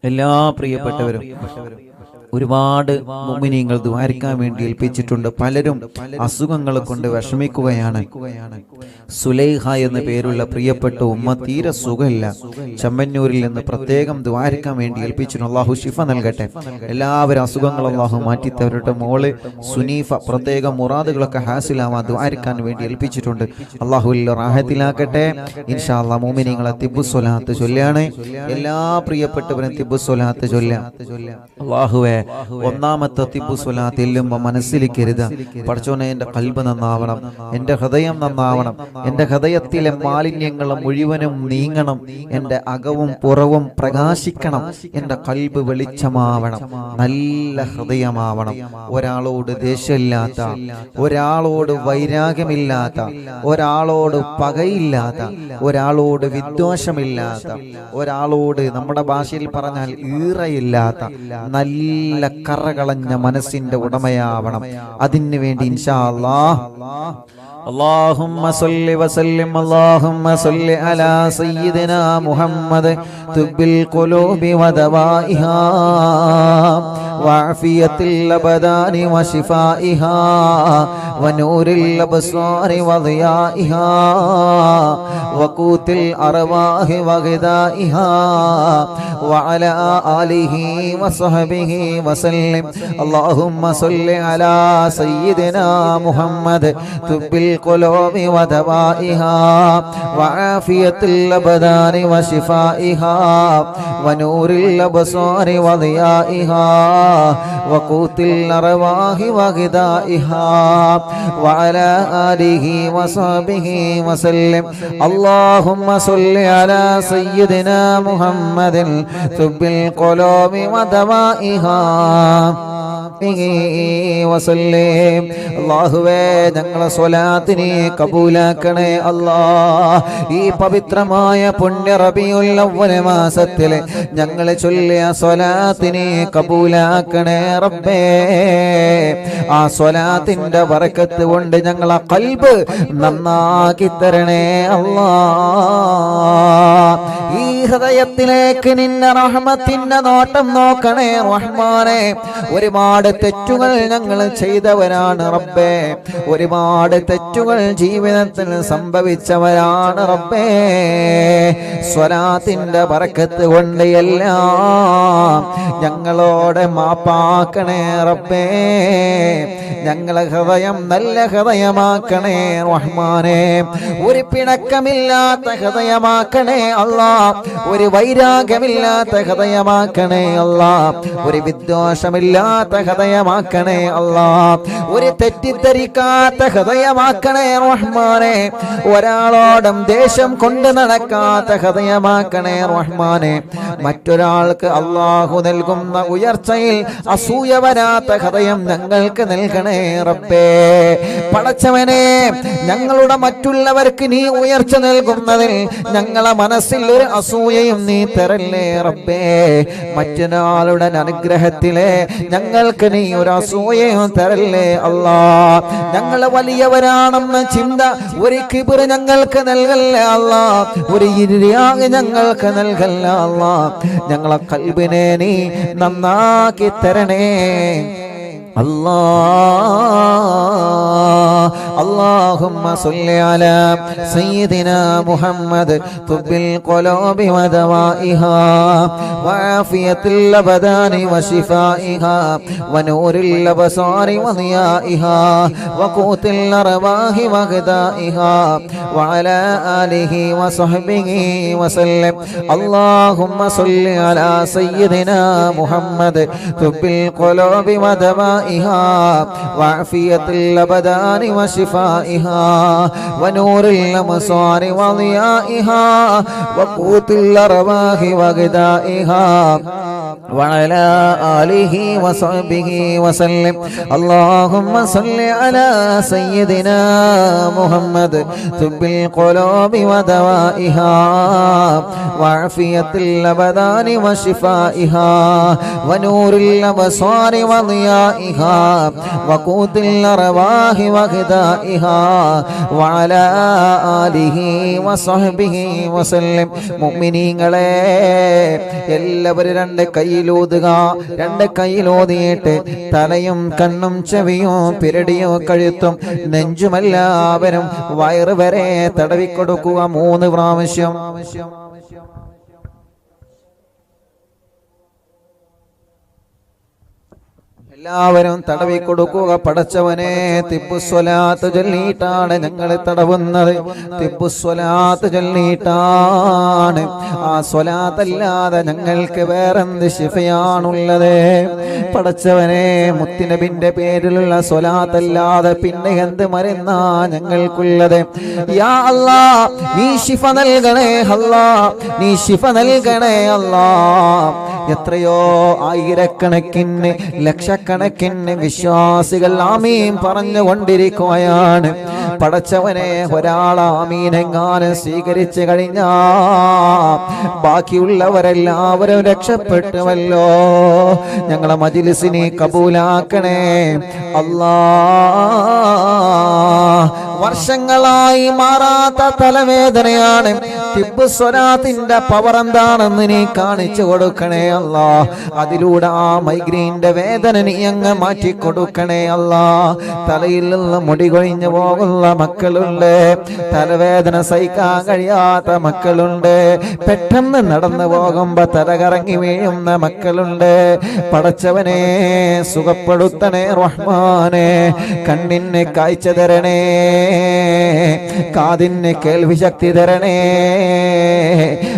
എല്ലാ പ്രിയപ്പെട്ടവരും ഒരുപാട് മുഅ്മിനീങ്ങൾ ദുആരിക്കാൻ വേണ്ടി ഏൽപ്പിച്ചിട്ടുണ്ട്. പലരും അസുഖങ്ങൾ കൊണ്ട് വിഷമിക്കുകയാണ്. സുലൈഹ എന്ന പേരുള്ള പ്രിയപ്പെട്ട ഉമ്മ തീരെ സുഖമില്ല. ചമ്മന്നൂരിൽ നിന്ന് പ്രത്യേകം ദുആരിക്കാൻ വേണ്ടി ഏൽപ്പിച്ചിട്ടുണ്ട്. അള്ളാഹു ശിഫ നൽകട്ടെ. എല്ലാവരും അസുഖങ്ങൾ അള്ളാഹു മാറ്റിത്തവരുടെ മോള് സുനീഫ പ്രത്യേകം മുറാദുകളൊക്കെ ഹാസിലാവാൻ ദുആരിക്കാൻ വേണ്ടി ഏൽപ്പിച്ചിട്ടുണ്ട്. അള്ളാഹു റാഹത്തിലാക്കട്ടെ. ഇൻഷാ അല്ലാഹ് മുഅ്മിനീങ്ങളെ തിബ്ബുസ്സലാത്ത് ചൊല്ലാണ്. എല്ലാ പ്രിയപ്പെട്ടവരും തിബ്ബുസ്സലാത്ത് ചൊല്ലാം. അള്ളാഹുവേ, ഒന്നാമത്തെ തിബ്ബുസ്സലാത്ത് എല്ലുമ്പോൾ മനസ്സിലിക്കരുത്, പടച്ചോനെ എൻ്റെ ഖൽബ് നന്നാവണം, എൻ്റെ ഹൃദയം നന്നാവണം, എൻ്റെ ഹൃദയത്തിലെ മാലിന്യങ്ങൾ മുഴുവനും നീങ്ങണം, എൻ്റെ അകവും പുറവും പ്രകാശിക്കണം, എൻ്റെ ഖൽബ് വെളിച്ചമാവണം, നല്ല ഹൃദയമാവണം, ഒരാളോട് ദേഷ്യമില്ലാത്ത, ഒരാളോട് വൈരാഗ്യമില്ലാത്ത, ഒരാളോട് പകയില്ലാത്ത, ഒരാളോട് വിദ്വേഷമില്ലാത്ത, ഒരാളോട് നമ്മുടെ ഭാഷയിൽ പറഞ്ഞാൽ ഈറയില്ലാത്ത നല്ല കറകളഞ്ഞ മനസ്സിന്റെ ഉടമയാവണം. അതിനു വേണ്ടി ഇൻഷാ അല്ലാഹ് اللهم صل وسلم اللهم صل على سيدنا محمد طب القلوب ودوائها وعافية الأبدان وشفائها ونور الأبصار وضيائها وقوت الأرواح وغذائها وعلى آله وصحبه وسلم. اللهم صل على سيدنا محمد طب القلوب ودوائها وعافية الأبدان وشفائها ونور الأبصار وضيائها وقوت الأرواح وغذائها وعلى آله وصحبه وسلم. اللهم صل على سيدنا محمد طب القلوب ودوائها വസല്ലം. അല്ലാഹുവേ, ഞങ്ങളെ സ്വലാത്തിനെ കബൂലാക്കണേ അല്ലാഹ്. ഈ പവിത്രമായ പുണ്യ റബീഉൽ അവ്വൽ മാസത്തിലെ ഞങ്ങൾ ചൊല്ലിയ സ്വലാത്തിനെ കബൂലാക്കണേ റബ്ബേ. ആ സ്വലാത്തിന്റെ ബറക്കത്ത് കൊണ്ട് ഞങ്ങളെ ഖൽബ് നന്നാക്കി തരണേ അല്ലാഹ്. ഈ ഹൃദയത്തിലേക്ക് നിന്റെ റഹ്മത്തിന്റെ നോട്ടം നോക്കണേ റഹ്മാനെ. ഒരുപാട് തെറ്റുകൾ ഞങ്ങൾ ചെയ്തവരാണ് റബ്ബേ, ഒരുപാട് തെറ്റുകൾ ജീവിതത്തിൽ സംഭവിച്ചവരാണ് റബ്ബേ. സ്വലാത്തിന്റെ ബറക്കത്ത് കൊണ്ട് എല്ലാം ഞങ്ങളോട് മാപ്പാക്കണേ റബ്ബേ. ഞങ്ങളെ ഹൃദയം നല്ല ഹൃദയമാക്കണേ റഹ്മാനെ. ഒരു പിണക്കമില്ലാത്ത ഹൃദയമാക്കണേ അല്ലാ, ഒരു വൈരാഗ്യമില്ലാത്ത ഹൃദയമാക്കണേ അല്ലാ, ഒരു വിദ്വേഷമില്ലാത്ത ഹൃദയമാക്കണേ അല്ലാ, ഒരു തെറ്റിദ്ധരിക്കാത്ത ഹൃദയമാക്കണേ റഹ്മാനെ. ഒരാളോടും ദേഷ്യം കൊണ്ട് നടക്കാത്ത ഹൃദയമാക്കണേ റഹ്മാനെ. മറ്റൊരാൾക്ക് അല്ലാഹു നൽകുന്ന ഉയർച്ചയിൽ അസൂയ വരാത്ത ഹൃദയം ഞങ്ങൾക്ക് നൽകണേ റബ്ബേ. പടച്ചവനെ, ഞങ്ങളുടെ മറ്റുള്ളവർക്ക് നീ ഉയർച്ച നൽകുന്നതിൽ ഞങ്ങളെ മനസ്സിൽ ഒരു അസൂയയും നീ തരല്ലേ റബ്ബേ. മറ്റൊരാളുടെ അനുഗ്രഹത്തിലെ ഞങ്ങൾക്ക് നീ ഒരു അസൂയയും തരല്ലേ അല്ലാ. ഞങ്ങൾ വലിയവരാണെന്ന ചിന്ത, ഒരു കിബിർ ഞങ്ങൾക്ക് നൽകല്ലേ അല്ലാ, ഒരു ഇരിയാഗ് ഞങ്ങൾക്ക് നൽകല്ലേ അല്ലാ. ഞങ്ങളെ ഖൽബിനെ നീ നന്നാക്കി തരണേ اللهم صل على سيدنا محمد طب القلوب ودوائها وعافية الأبدان وشفائها ونور الأبصار وضيائها وقوت الأرواح وغذائها وعلى آله وصحبه وسلم. اللهم صل على سيدنا محمد طب القلوب ودوائها وعافية الأبدان وشفائها ونور الأبصار وضيائها وقوت الأرواح وغذائها وعلى آله وصحبه وسلم. اللهم صل على سيدنا محمد طب القلوب ودوائها وعافية الأبدان وشفائها ونور الأبصار وضيائها وقوت الأرواح وغذائها وعلى آله وصحبه وسلم. മുഅ്മിനീങ്ങളെ എല്ലാവരും രണ്ട് കൈയിലൂതുക. രണ്ട് കൈയിലൂതിയിട്ട് തലയും കണ്ണും ചെവിയും പിരടിയും കഴുത്തും നെഞ്ചുമെല്ലാവരും വയറ് വരെ തടവിക്കൊടുക്കുക 3 പ്രാവശ്യം. എല്ലാവരും തടവി കൊടുക്കുക. പടച്ചവനെ, തിബ്ബുസ്വലാത്ത് ചൊല്ലിയിട്ടാണ് ഞങ്ങൾ തടവുന്നത്. തിബ്ബുസ്വലാത്ത് ചൊല്ലിയിട്ടാണ്. ആ സ്വലാത്തല്ലാതെ ഞങ്ങൾക്ക് വേറെന്ത് ശിഫയാണുള്ളത്? പടച്ചവനെ, മുത്തുനബിന്റെ പേരിലുള്ള സ്വലാത്തല്ലാതെ പിന്നെ എന്ത് മരുന്നാ ഞങ്ങൾക്കുള്ളത്? യാ അല്ലാ, നീ ശിഫ നൽകണേ അല്ലാ, നീ ശിഫ നൽകണേ അല്ലാ. എത്രയോ ആയിരക്കണക്കിന് ലക്ഷക്കണക്കിന് വിശ്വാസികൾ ആമീൻ പറഞ്ഞുകൊണ്ടിരിക്കുകയാണ്. പടച്ചവനെ, ഒരാൾ ആമീനെങ്ങാനും സ്വീകരിച്ചു കഴിഞ്ഞാ ബാക്കിയുള്ളവരെല്ലാവരും രക്ഷപ്പെട്ടുവല്ലോ. ഞങ്ങളെ മജ്‌ലിസിനെ കബൂലാക്കണേ അല്ലാ. വർഷങ്ങളായി മാറാത്ത തലവേദനയാണ്. തിബ്ബുസ്വലാത്തിന്റെ പവർ എന്താണെന്ന് നീ കാണിച്ചു കൊടുക്കണേ അല്ലാ. അതിലൂടെ ആ മൈഗ്രെയിന്റെ വേദന നീ അങ്ങ് മാറ്റിക്കൊടുക്കണേ അല്ലാ. തലയിൽ നിന്ന് മുടി കൊഴിഞ്ഞു പോകുന്ന മക്കളുണ്ട്, തലവേദന സഹിക്കാൻ കഴിയാത്ത മക്കളുണ്ട്, പെട്ടെന്ന് നടന്നു പോകുമ്പോ തലകറങ്ങി വീഴുന്ന മക്കളുണ്ട്. പടച്ചവനെ, സുഖപ്പെടുത്തണേ റഹ്മാനെ. കണ്ണിന് കാഴ്ച തരണേ, കാതിന് കേൾവി ശക്തി തരണേ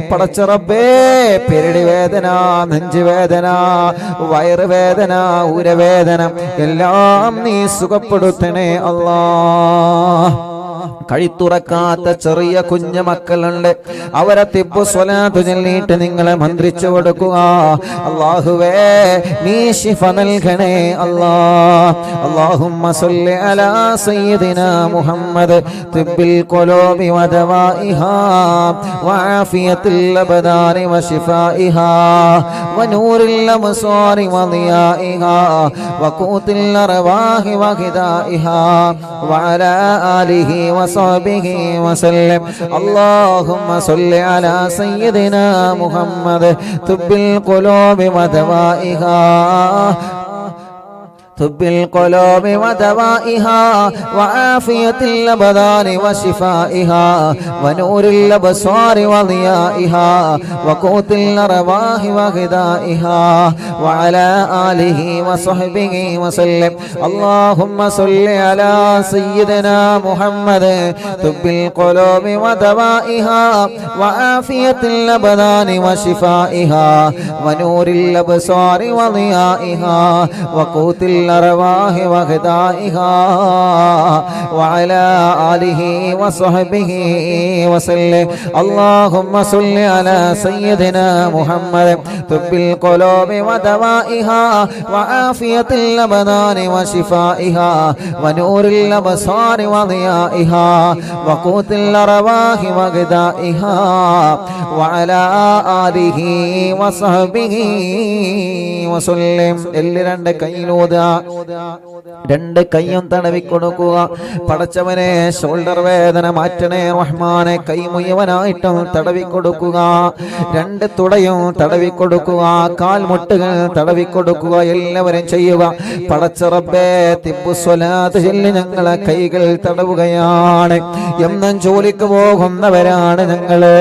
പടച്ച റബ്ബേ. പെരടി വേദന, നെഞ്ചുവേദന, വയറുവേദന, ഉരവേദന എല്ലാം നീ സുഖപ്പെടുത്തണേ അല്ലാ. കഴുത്തുറക്കാത്ത ചെറിയ കുഞ്ഞു മക്കളുണ്ട്, അവരെ തിബ്ബുസ്വലാത്ത് ചൊല്ലിയിട്ട് നിങ്ങളെ മന്ത്രിച്ചു കൊടുക്കുക. അല്ലാഹുവേ, നീ ശിഫ നൽകണേ അല്ലാ. അല്ലാഹുമ്മ സ്വല്ലി അലാ സയ്യിദിനാ മുഹമ്മദ് തിബ്ബിൽ ഖുലൂബി വദവാഇഹാ വആഫിയത്തിൽ അബ്ദാനി വശിഫാഇഹാ വനൂറിൽ അബ്സാരി വദിയാഇഹാ വഖൂത്തിൽ അർവാഹി വഗിദാഇഹാ വഅലാ ആലിഹി وصحبه وسلم. اللهم صل على سيدنا محمد طب القلوب ودوائها طب القلوب ودوائها وعافية الأبدان وشفائها ونور الأبصار وضيائها وقوت الأرواح وغذائها وعلى آله وصحبه وسلم. اللهم صل على سيدنا محمد طب القلوب ودوائها وعافية الأبدان وشفائها ونور الأبصار وضيائها وقوت الأرواح وغذائها وعلى آله وصحبه وسلم. اللهم صل على سيدنا محمد طب القلوب ودوائها وعافية الأبدان وشفائها ونور الأبصار وضيائها وقوت الأرواح وغذائها وعلى آله وصحبه وسلم. രണ്ട് കൈയിലൂത, രണ്ട് കൈയും തടവി കൊടുക്കുക. പടച്ചവനെ, ഷോൾഡർ വേദന മാറ്റണേ റഹ്മാനെ. കൈ മുഴുവനായിട്ടും തടവി കൊടുക്കുക. രണ്ട് തുടയും തടവി കൊടുക്കുക. കാൽമുട്ടുകൾ തടവി കൊടുക്കുക. എല്ലാവരും ചെയ്യുക. പടച്ച റബ്ബേ, തിബ്ബുസ്വലാത്ത് ചൊല്ലി ഞങ്ങളെ കൈകൾ തടവുകയാണ്. എന്നും ജോലിക്ക് പോകുന്നവരാണ് ഞങ്ങള്,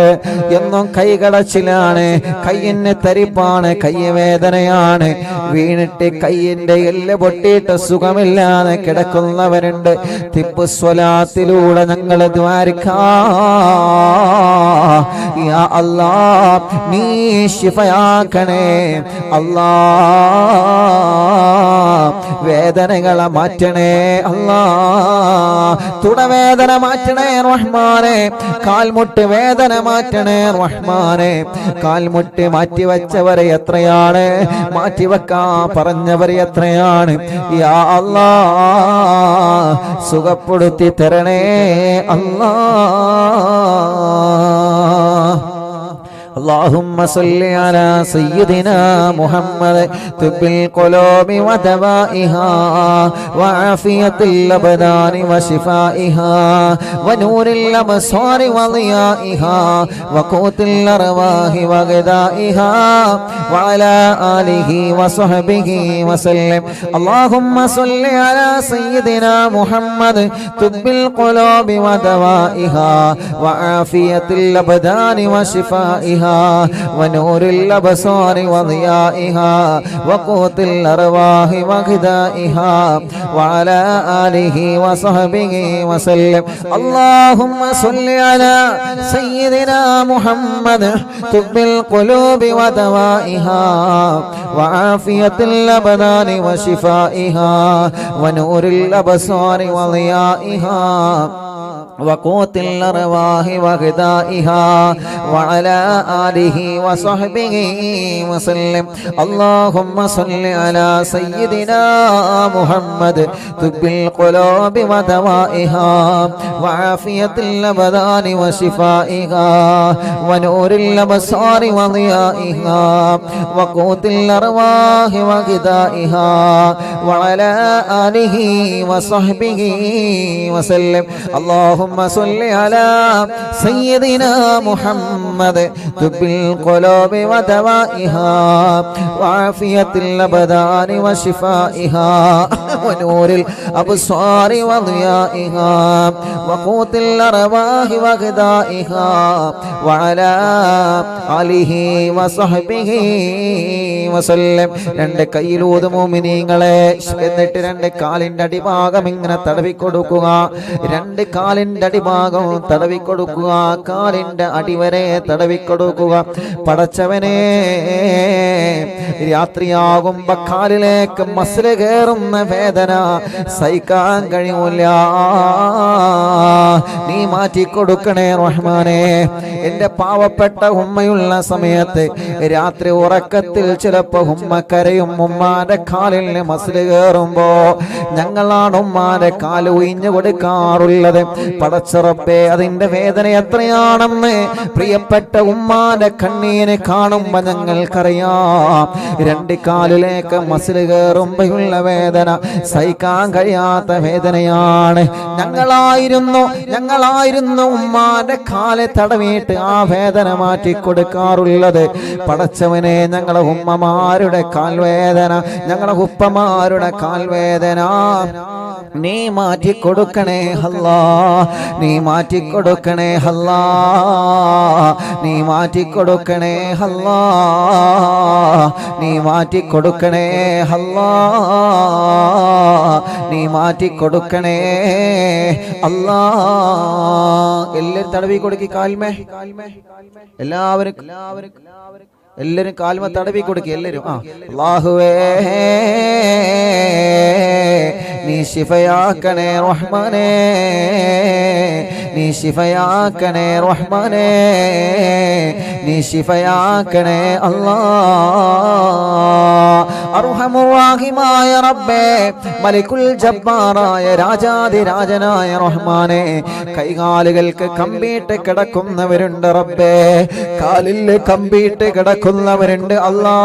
എന്നും കൈകടച്ചിലാണ്, കയ്യിന് തരിപ്പാണ്, കൈ വേദനയാണ്. വീണിട്ട് കയ്യിന്റെ എല്ല് പൊട്ടിയിട്ട് സുഖമില്ലാതെ കിടക്കുന്നവരുണ്ട്. തിബ്ബുസ്വലാത്തിലൂടെ ഞങ്ങൾ ദ്വാരിക്കാ. യാ അല്ലാ, നീ ശിഫയാക്കണേ അല്ലാ. വേദനകളെ മാറ്റണേ അല്ലാ, തുടവേദന മാറ്റണേ റഹ്മാനെ, കാൽമുട്ട് വേദന മാറ്റണേ റഹ്മാനെ. കാൽമുട്ട് മാറ്റിവെച്ചവരെ എത്രയാണ്, മാറ്റിവെക്കാൻ പറഞ്ഞവരെ എത്രയാണ്. യാ അല്ലാ സുഖപ്പെടുത്തി തരണേ അല്ലാ. اللهم صل على سيدنا محمد طب القلوب ودوائها وعافية الأبدان وشفائها ونور الأبصار وضيائها وقوت الأرواح وغذائها وعلى آله وصحبه وسلم. اللهم صل على سيدنا محمد طب القلوب ودوائها وعافية الأبدان وشفائها ونور الأبصار وضيائها وقوت الأرواح وغذائها وعلى آله وصحبه وسلم. اللهم صل على سيدنا محمد طب القلوب ودوائها وعافية الأبدان وشفائها ونور الأبصار وضيائها وقوت الأرواح وغذائها وعلى آله وصحبه وسلم. اللهم صل على سيدنا محمد طب القلوب ودوائها وعافية الأبدان وشفائها ونور الأبصار وضيائها وقوت الأرواح وغذائها وعلى آله وصحبه وسلم. اللهم صل على سيدنا محمد طب القلوب ودوائها وعافية الأبدان وشفائها ونور الأبصار وضيائها وقوت الأرواح وغذائها وعلى آله وصحبه وسلم. രണ്ട് കൈയിലൂത് മുഅ്മിനീങ്ങളെ, എന്നിട്ട് രണ്ട് കാലിന്റെ അടിഭാഗം ഇങ്ങനെ തടവി കൊടുക്കുക, രണ്ട് കാലിന്റെ അടിഭാഗം തടവി കൊടുക്കുക, കാലിന്റെ അടിവരെ തടവി കൊടുക്കുക. പടച്ചവനെ, രാത്രിയാകുമ്പോ കാലിലേക്ക് മസില് കയറുന്ന വേദന സഹിക്കാൻ കഴിയൂല, നീ മാറ്റിക്കൊടുക്കണേ റഹ്മാനെ. എന്റെ പാവപ്പെട്ട ഉമ്മയുള്ള സമയത്ത് രാത്രി ഉറക്കത്തിൽ ചിലപ്പോ ഉമ്മ കരയും. ഉമ്മാന്റെ കാലിൽ മസില് കയറുമ്പോ ഞങ്ങളാണ് ഉമ്മാന്റെ കാല് ഒഴിഞ്ഞു കൊടുക്കാറുള്ളത്. പടച്ചറപ്പേ, അതിന്റെ വേദന എത്രയാണെന്ന് പ്രിയപ്പെട്ട ഉമ്മാന്റെ കണ്ണീര് കാണുമ്പോ ഞങ്ങൾക്കറിയാം. രണ്ട് കാലിലേക്ക് മസില് കയറുമ്പോഴുള്ള വേദന സഹിക്കാൻ കഴിയാത്ത വേദനയാണ്. ഞങ്ങളായിരുന്നു ഉമ്മാന്റെ കാലെ തടവിയിട്ട് ആ വേദന മാറ്റി കൊടുക്കാറുള്ളത്. പടച്ചവനെ, ഞങ്ങളെ ഉമ്മമാരുടെ കാൽവേദന, ഞങ്ങളെ ഉപ്പമാരുടെ കാൽവേദന നീ മാറ്റി കൊടുക്കണേ അല്ലാ, നീ മാറ്റി കൊടുക്കണേ അല്ലാ, നീ മാറ്റി കൊടുക്കണേ അല്ലാ, നീ മാറ്റി കൊടുക്കണേ അല്ലാ, നീ മാറ്റി കൊടുക്കണേ അല്ലാ. എല്ലാവരും തടവി കൊടുക്കി കാൽമേ, എല്ലാവരും കാൽമ തടവി കൊടുക്കി എല്ലാവരും. അല്ലാഹുവേ, നീ ശിഫയാക്കണേ റഹ്മാനേ, നീ ശിഫയാക്കണേ റഹ്മാനേ, നീ ശിഫയാക്കണേ അല്ലാ. അർഹമുർ-റഹീമായ റബ്ബേ, മലിക്കുൽ ജബ്ബാറായ രാജാധിരാജനായ റഹ്മാനേ, കൈകാലുകൾക്ക് കമ്പിയിട്ട് കിടക്കുന്നവരുണ്ട് റബ്ബേ, കാലിൽ കമ്പിയിട്ട് കിടക്കുന്നവരുണ്ട് അല്ലാ.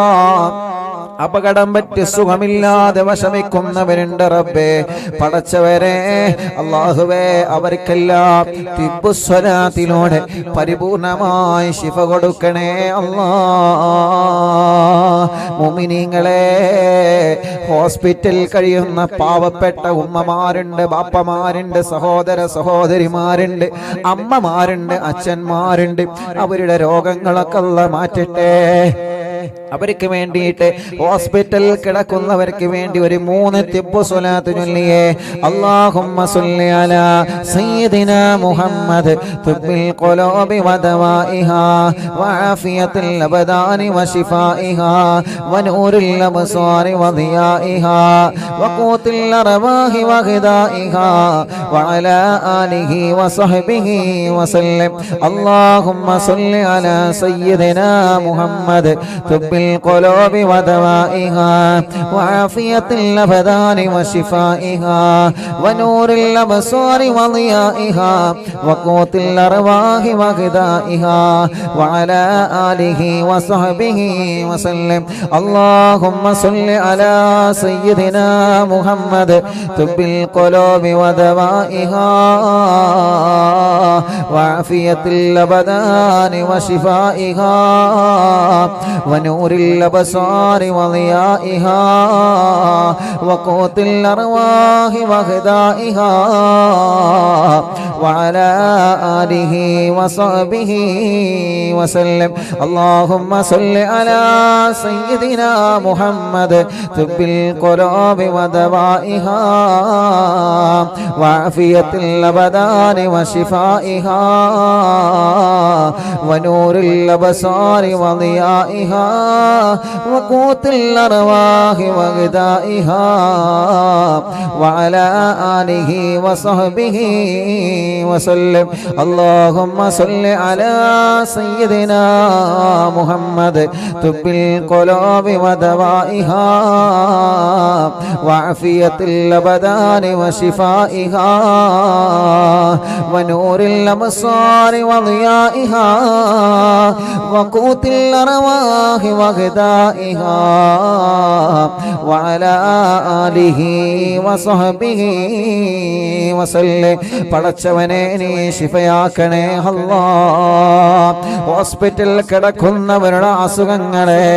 അപകടം പറ്റി സുഖമില്ലാതെ വിഷമിക്കുന്നവരുണ്ട് റബ്ബേ. പടച്ചവരെ, അല്ലാഹുവേ, അവർക്കെല്ലാം തിബ്ബുസ്വലാത്തിലൂടെ പരിപൂർണമായി ശിഫ കൊടുക്കണേ അല്ലാ. മുഅ്മിനീങ്ങളെ, ഹോസ്പിറ്റലിൽ കഴിയുന്ന പാവപ്പെട്ട ഉമ്മമാരുണ്ട്, ബാപ്പമാരുണ്ട്, സഹോദര സഹോദരിമാരുണ്ട്, അമ്മമാരുണ്ട്, അച്ഛന്മാരുണ്ട്. അവരുടെ രോഗങ്ങളൊക്കെ അല്ലാഹ് മാറ്റട്ടെ. അവർക്ക് വേണ്ടിയിട്ട് ഹോസ്പിറ്റലിൽ കിടക്കുന്നവർക്ക് വേണ്ടി ഒരു 3 തിബ്ബ് സ്വലാത്ത് ചൊല്ലിയേ. അല്ലാഹുമ്മ സ്വല്ലി അലാ സയ്യിദിനാ മുഹമ്മദ് തുബ്ബിൽ ഖുലൂബി വദവാഇഹാ വആഫിയത്തുൽ അബ്ദാനി വശിഫാഇഹാ വനൂറുൽ അബ്സാരി വദിയാഇഹാ വഖൂത്തുൽ അർവാഹി വഗദാഇഹാ വഅലാ ആലിഹി വസഹ്ബിഹി വസല്ലം. അല്ലാഹുമ്മ സ്വല്ലി അലാ സയ്യിദിനാ മുഹമ്മദ് തുബ്ബിൽ القلوب ودوائها وعافية الأبدان وشفائها ونور الأبصار وضيائها وقوت الأرواح وغذائها وعلى آله وصحبه وسلم. اللهم صل على سيدنا محمد طب القلوب ودوائها وعافية الأبدان وشفائها ونور الأبصار وضيائها وقوت الأرواح وغذائها وعلى آله وصحبه وسلم. اللهم صل على سيدنا محمد طب القلوب ودوائها وعافية الأبدان وشفائها ونور الأبصار وضيائها وقوت الأرواح وغذائها وعلى آله وصحبه وسلم. اللهم صل على سيدنا محمد طب القلوب ودوائها وعافية الأبدان وشفائها ونور الأبصار وضيائها وقوت الأرواح وغذائها وعلى آله وصحبه وسلم. പടച്ചവനെ നീ ശിഫയാക്കണേ അല്ലാഹ്. ഹോസ്പിറ്റലിൽ കിടക്കുന്നവരുടെ അസുഖങ്ങളെ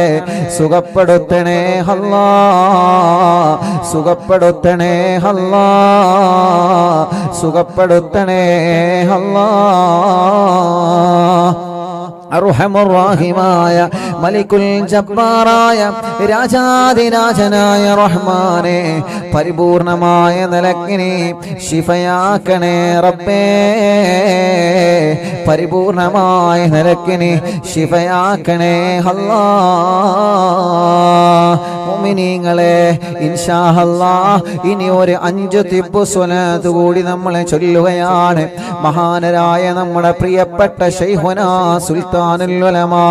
സുഖപ്പെടുത്തണേ അല്ലാഹ്, സുഖപ്പെടുത്തണേ അല്ലാഹ്, സുഖപ്പെടുത്തണേ അല്ലാഹ്. അർഹമുർറഹീമായ മലിക്കുൽ ജബ്ബാറായ രാജാധിരാജനായ റഹ്മാനെ പരിപൂർണമായ നിലക്കിനെ ശിഫയാക്കണേ റബ്ബേ, പരിപൂർണമായ നിലക്കിനെ ശിഫയാക്കണേ അല്ലാഹ്. മുഅ്മിനീങ്ങളെ ഇൻഷാ അല്ലാഹ് ഇനി ഒരു 5 തിബ്ബ് സ്വലാത്ത് കൂടി നമ്മൾ ചൊല്ലുകയാണ്. മഹാനരായ നമ്മുടെ പ്രിയപ്പെട്ട ശൈഖുനാ സുൽത്താനുൽ ഉലമാ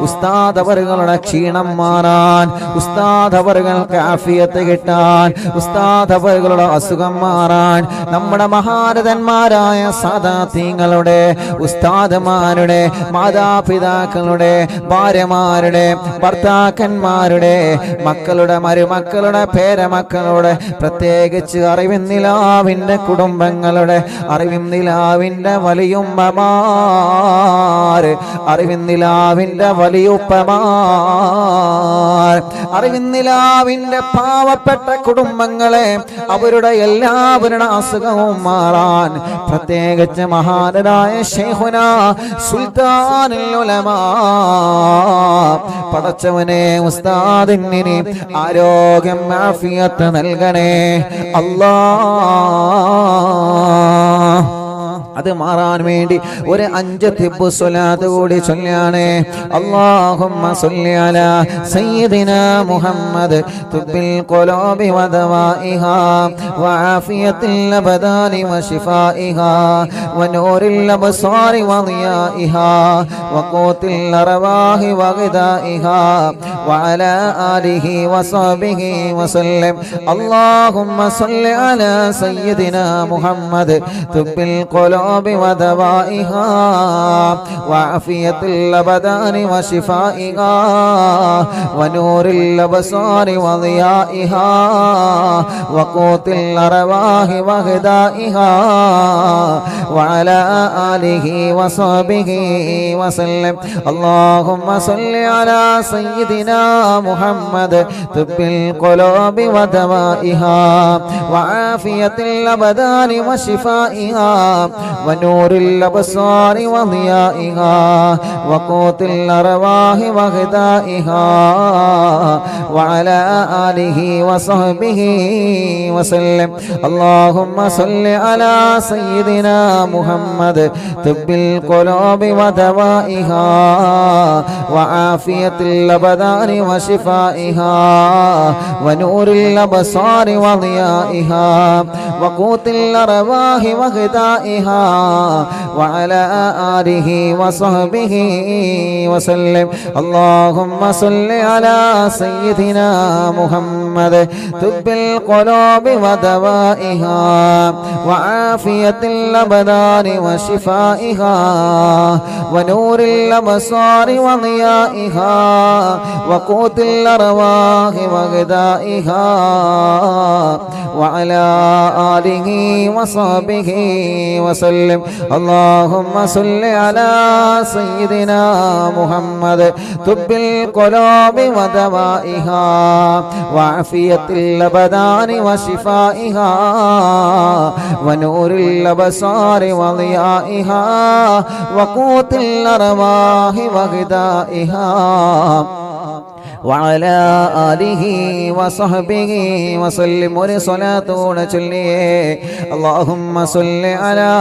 ഉസ്താദ് അവറുകളുടെ ക്ഷീണം മാറാൻ, ഉസ്താദ് അവറുകൾക്ക് ആഫിയത്ത് കിട്ടാൻ, ഉസ്താദ് അവറുകളുടെ അസുഖം മാറാൻ, നമ്മുടെ മഹാരഥന്മാരായ സാദാത്യങ്ങളുടെ ഉസ്താദുമാരുടെ മാതാപിതാക്കളുടെ ഭാര്യമാരുടെ ഭർത്താക്കന്മാരുടെ മക്കളുടെ മരുമക്കളുടെ പേരമക്കളുടെ പ്രത്യേകിച്ച് അറിവിന്നിലാവിൻ്റെ കുടുംബങ്ങളുടെ അറിവിന്നിലാവിൻ്റെ വലിയുമ്മമാർ, അറിവിന്നിലാവിൻ്റെ വലിയുപ്പമാർ, അറിവിന്നിലാവിൻ്റെ പാവപ്പെട്ട കുടുംബങ്ങളെ അവരുടെ എല്ലാവരുടെ അസുഖവും മാറാൻ പ്രത്യേകിച്ച് മഹാനായ ശൈഖുനാ സുൽത്താനുൽ ഉലമാ പടച്ചവനെ ഉസ്താദിന് ആരോഗ്യം ആഫിയത്ത് നൽകണേ അല്ലാഹ്. അത് മാറാൻ വേണ്ടി ഒരു 5 തിബ്ബ് സ്വലാത്ത് കൂടി ചൊല്ലാണ്. അല്ലാഹുമ്മ സ്വല്ലി അലാ സയ്യിദിനാ മുഹമ്മദ് തുബ്ബിൽ ഖുലൂബി വദവാഇഹാ വആഫിയത്തുൽ അബ്ദാനി വശിഫാഇഹാ വനൂറുൽ അബ്സാരി വദിയാഇഹാ വഖൂത്തുൽ അർവാഹി വഗദാഇഹാ വഅലാ ആലിഹി വസഹ്ബിഹി വസല്ലം. അല്ലാഹുമ്മ സ്വല്ലി അലാ സയ്യിദിനാ മുഹമ്മദ് തുബ്ബിൽ ഖുലൂബി ودوائها وعافية الأبدان وشفائها ونور الأبصار وضيائها وقوت الأرواح وغذائها وعلى آله وصحبه وسلم. اللهم صل على سيدنا محمد طب القلوب ودوائها وعافية الأبدان وشفائها ونور الأبصار وضيائها وقوت الأرواح وغذائها وعلى آله وصحبه وسلم. اللهم صل على سيدنا محمد طب القلوب ودوائها وعافية الأبدان وشفائها ونور الأبصار وضيائها وقوت الأرواح وغذائها وعلى آله وصحبه وسلم. اللهم صل على سيدنا محمد طب القلوب ودوائها وعافية الأبدان وشفائها ونور الأبصار وضيائها وقوت الأرواح وغذائها وعلى آله وصحبه وسلم. اللهم صل على سيدنا محمد طب القلوب ودوائها وعافية الأبدان وشفائها ونور الأبصار وضيائها وقوت الأرواح وغذائها وعلى آله وصحبه وسلم. ഒരു സ്വലാത്തോടെ ചൊല്ലിയേ اللهم صل على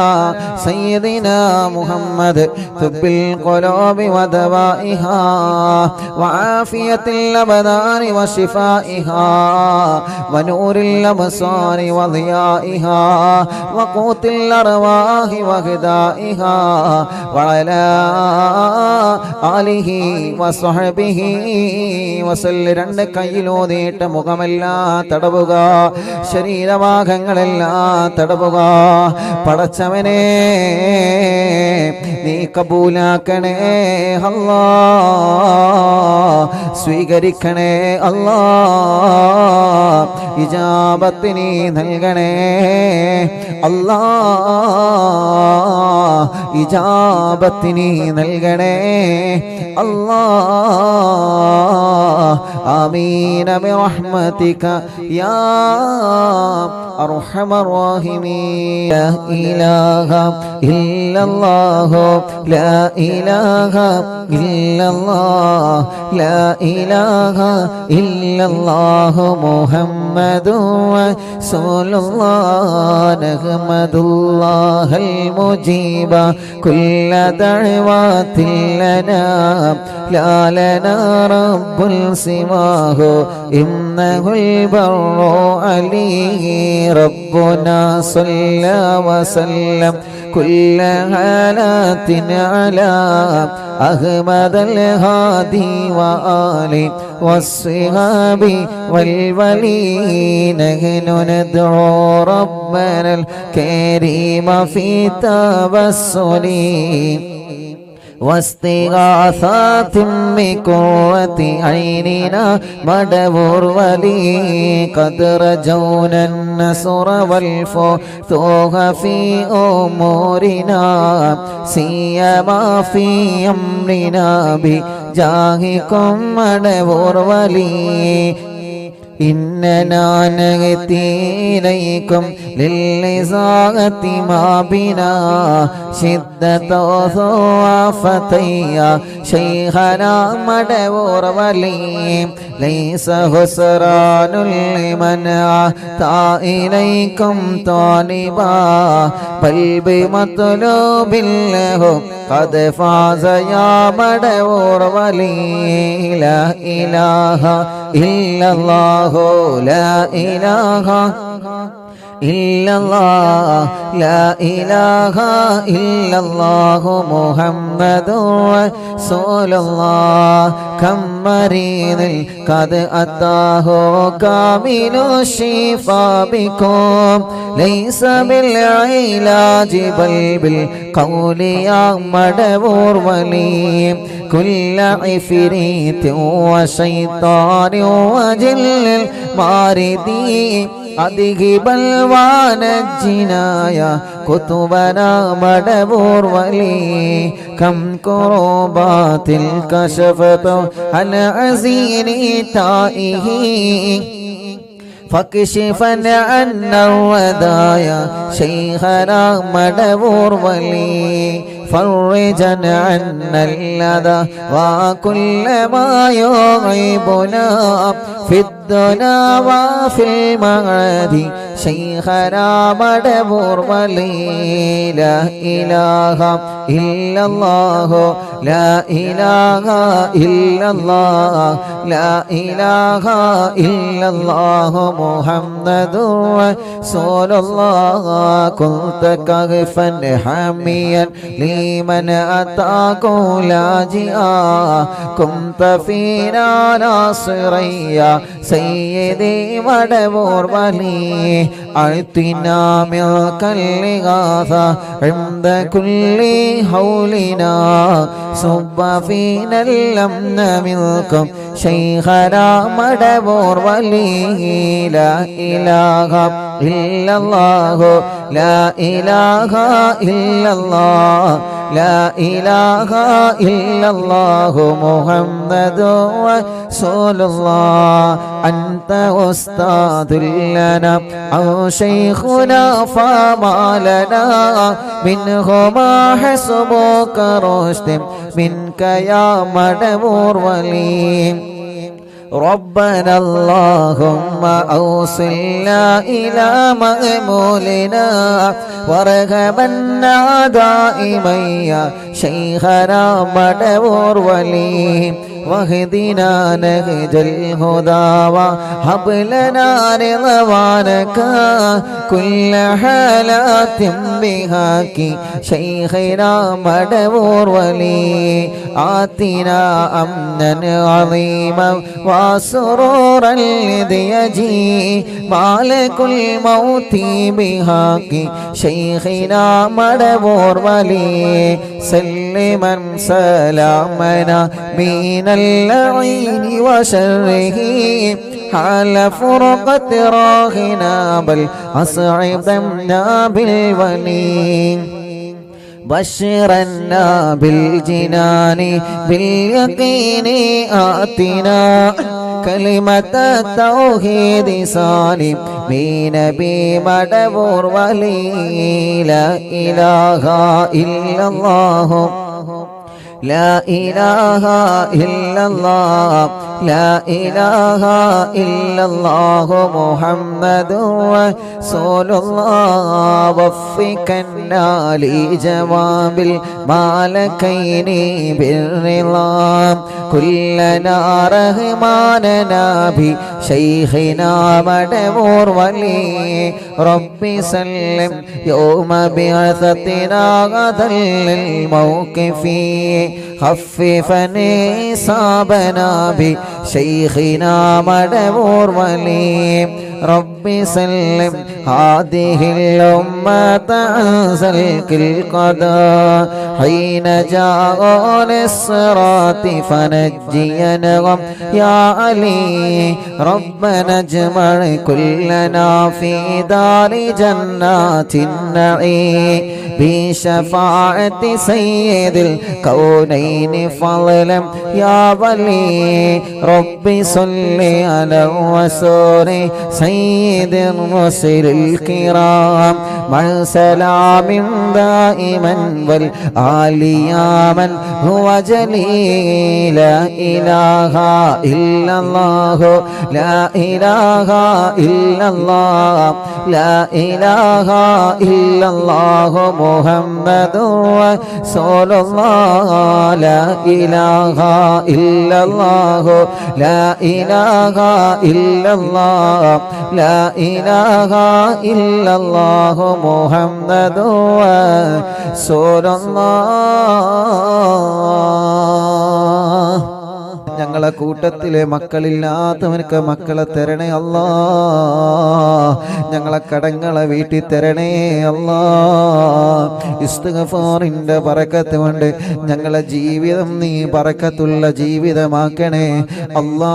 سيدنا محمد طب القلوب ودوائها وعافية الأبدان وشفائها ونور الأبصار وضيائها وقوت الأرواح وغذائها وعلى آله وصحبه വസല്ല. രണ്ട് കയ്യിലോതിയിട്ട് മുഖമെല്ലാം തടവുക, ശരീരഭാഗങ്ങളെല്ലാം തടവുക. പടച്ചവനെ നീ കബൂലാക്കണേ അല്ലാ, സ്വീകരിക്കണേ അല്ലാ, ഇജാബത്ത് നീ നൽകണേ അല്ലാ, ഇജാബത്ത് നീ നൽകണേ അല്ലാ. آمين برحمتك يا أرحم الراحمين. لا إله إلا الله لا إله إلا الله لا إله إلا الله محمد رسول الله. نحمد الله المجيب كل دعوات لنا لا لنا رب سواه إنه البر عليه ربنا صلى وسلم كل حالات على أحمد الهادي وآله والصحاب والولي. نحن ندعو ربنا الكريم في توسل واستغاثات بقوة عيننا مدبر ولي. قد رجونا النصر والفتوح في أمورنا سيما في أمرنا بجاهكم مدبر ولي. إننا نأتي إليكم للإزاغة ما بنا شدة ضعفتي شيخنا مدبور ولي. ليس خسران لمن أتى إليكم طالبا بل بمطلوب له قد فاز يا مدبور ولي. لا إله إلا الله لا إله إلا الله لا إله إلا الله محمد رسول الله. كم مريض قد أتاه كامل الشفاء بكم ليس بالعلاج بل بالقول يا مدبور ولي. كل عفريت وشيطان وجل الماردي أذهب الوانجنا يا كتبنا مدبور ولي. كم كربات كشفت عن عزين تائه فاكشفا عنا الودايا شيخنا مدبور ولي فرجا عنا اللذى وكل ما يغيبنا في الدنا وفي المعاد شيخنا مدبور ولي لا إله إلا الله لا إله إلا الله لا إله إلا الله محمد رسول الله كنت كغفا حاميا لمن أتاك لاجئا كنت فينا ناصريا سيدي مدبور ولي أعطنا منك الإغاثة عند كل حولنا صب فينا الأمن منكم شيخنا مدبور ولي لا إله إلا الله لا إله إلا الله لا إله إلا الله محمد رسول الله أنت أستاذ لنا أو شيخنا فما لنا منهما حسبك رشد منك يا مدبور ولي ربنا اللهم أوصلنا إلى مأمولنا وارحمنا دائما يا شيخنا مدبور ولي واهدنا نهج الهدى وهب لنا رضوانك كل حالات بهاك شيخنا مدبور ولي آتنا أمنا عظيما وسرورا لذيجي مالك الموت بهاك شيخنا مدبور ولي سلما سلامنا من اللعين وشره حال فرقة راهنا بل أصعدنا بالولي بشرنا بالجنان باليقين آتنا كلمة التوحيد صالم بنبي مدبور ولي لا إله إلا الله لا إله إلا الله لا إله إلا الله محمد رسول الله وفقنا لجواب المالكين بالرضا كلنا رحماننا بشيخنا مدبور ولي ربي سلم يوم بعثتنا غدا للموقف خففني صابنا بشيخنا مدبور ولي ربي سلم هذه الأمة عن سلك القضاء حين جاء الصراط فنجينا يا علي ربنا اجمع كلنا في دار جنات النعيم بشفاعة سيد الكونين فضلا يا ولي ربي صل على الرسول سيد الرسل الكرام مع سلام دائما والآل يا من هو جليل لا إله إلا الله لا إله إلا الله لا إله إلا الله محمد رسول الله لا إله إلا الله لا إله إلا الله لا إله إلا الله محمد رسول الله ഞങ്ങളെ കൂട്ടത്തിലെ മക്കളില്ലാത്തവനക്ക് മക്കളെ തരണേ അല്ലാ ഞങ്ങളെ കടങ്ങളെ വീട്ടിൽ തരണേ അല്ലാ ഇസ്തിഗ്ഫാറിന്റെ ബറക്കത്ത് കൊണ്ട് ഞങ്ങളെ ജീവിതം നീ ബറക്കത്തുള്ള ജീവിതമാക്കണേ അല്ലാ.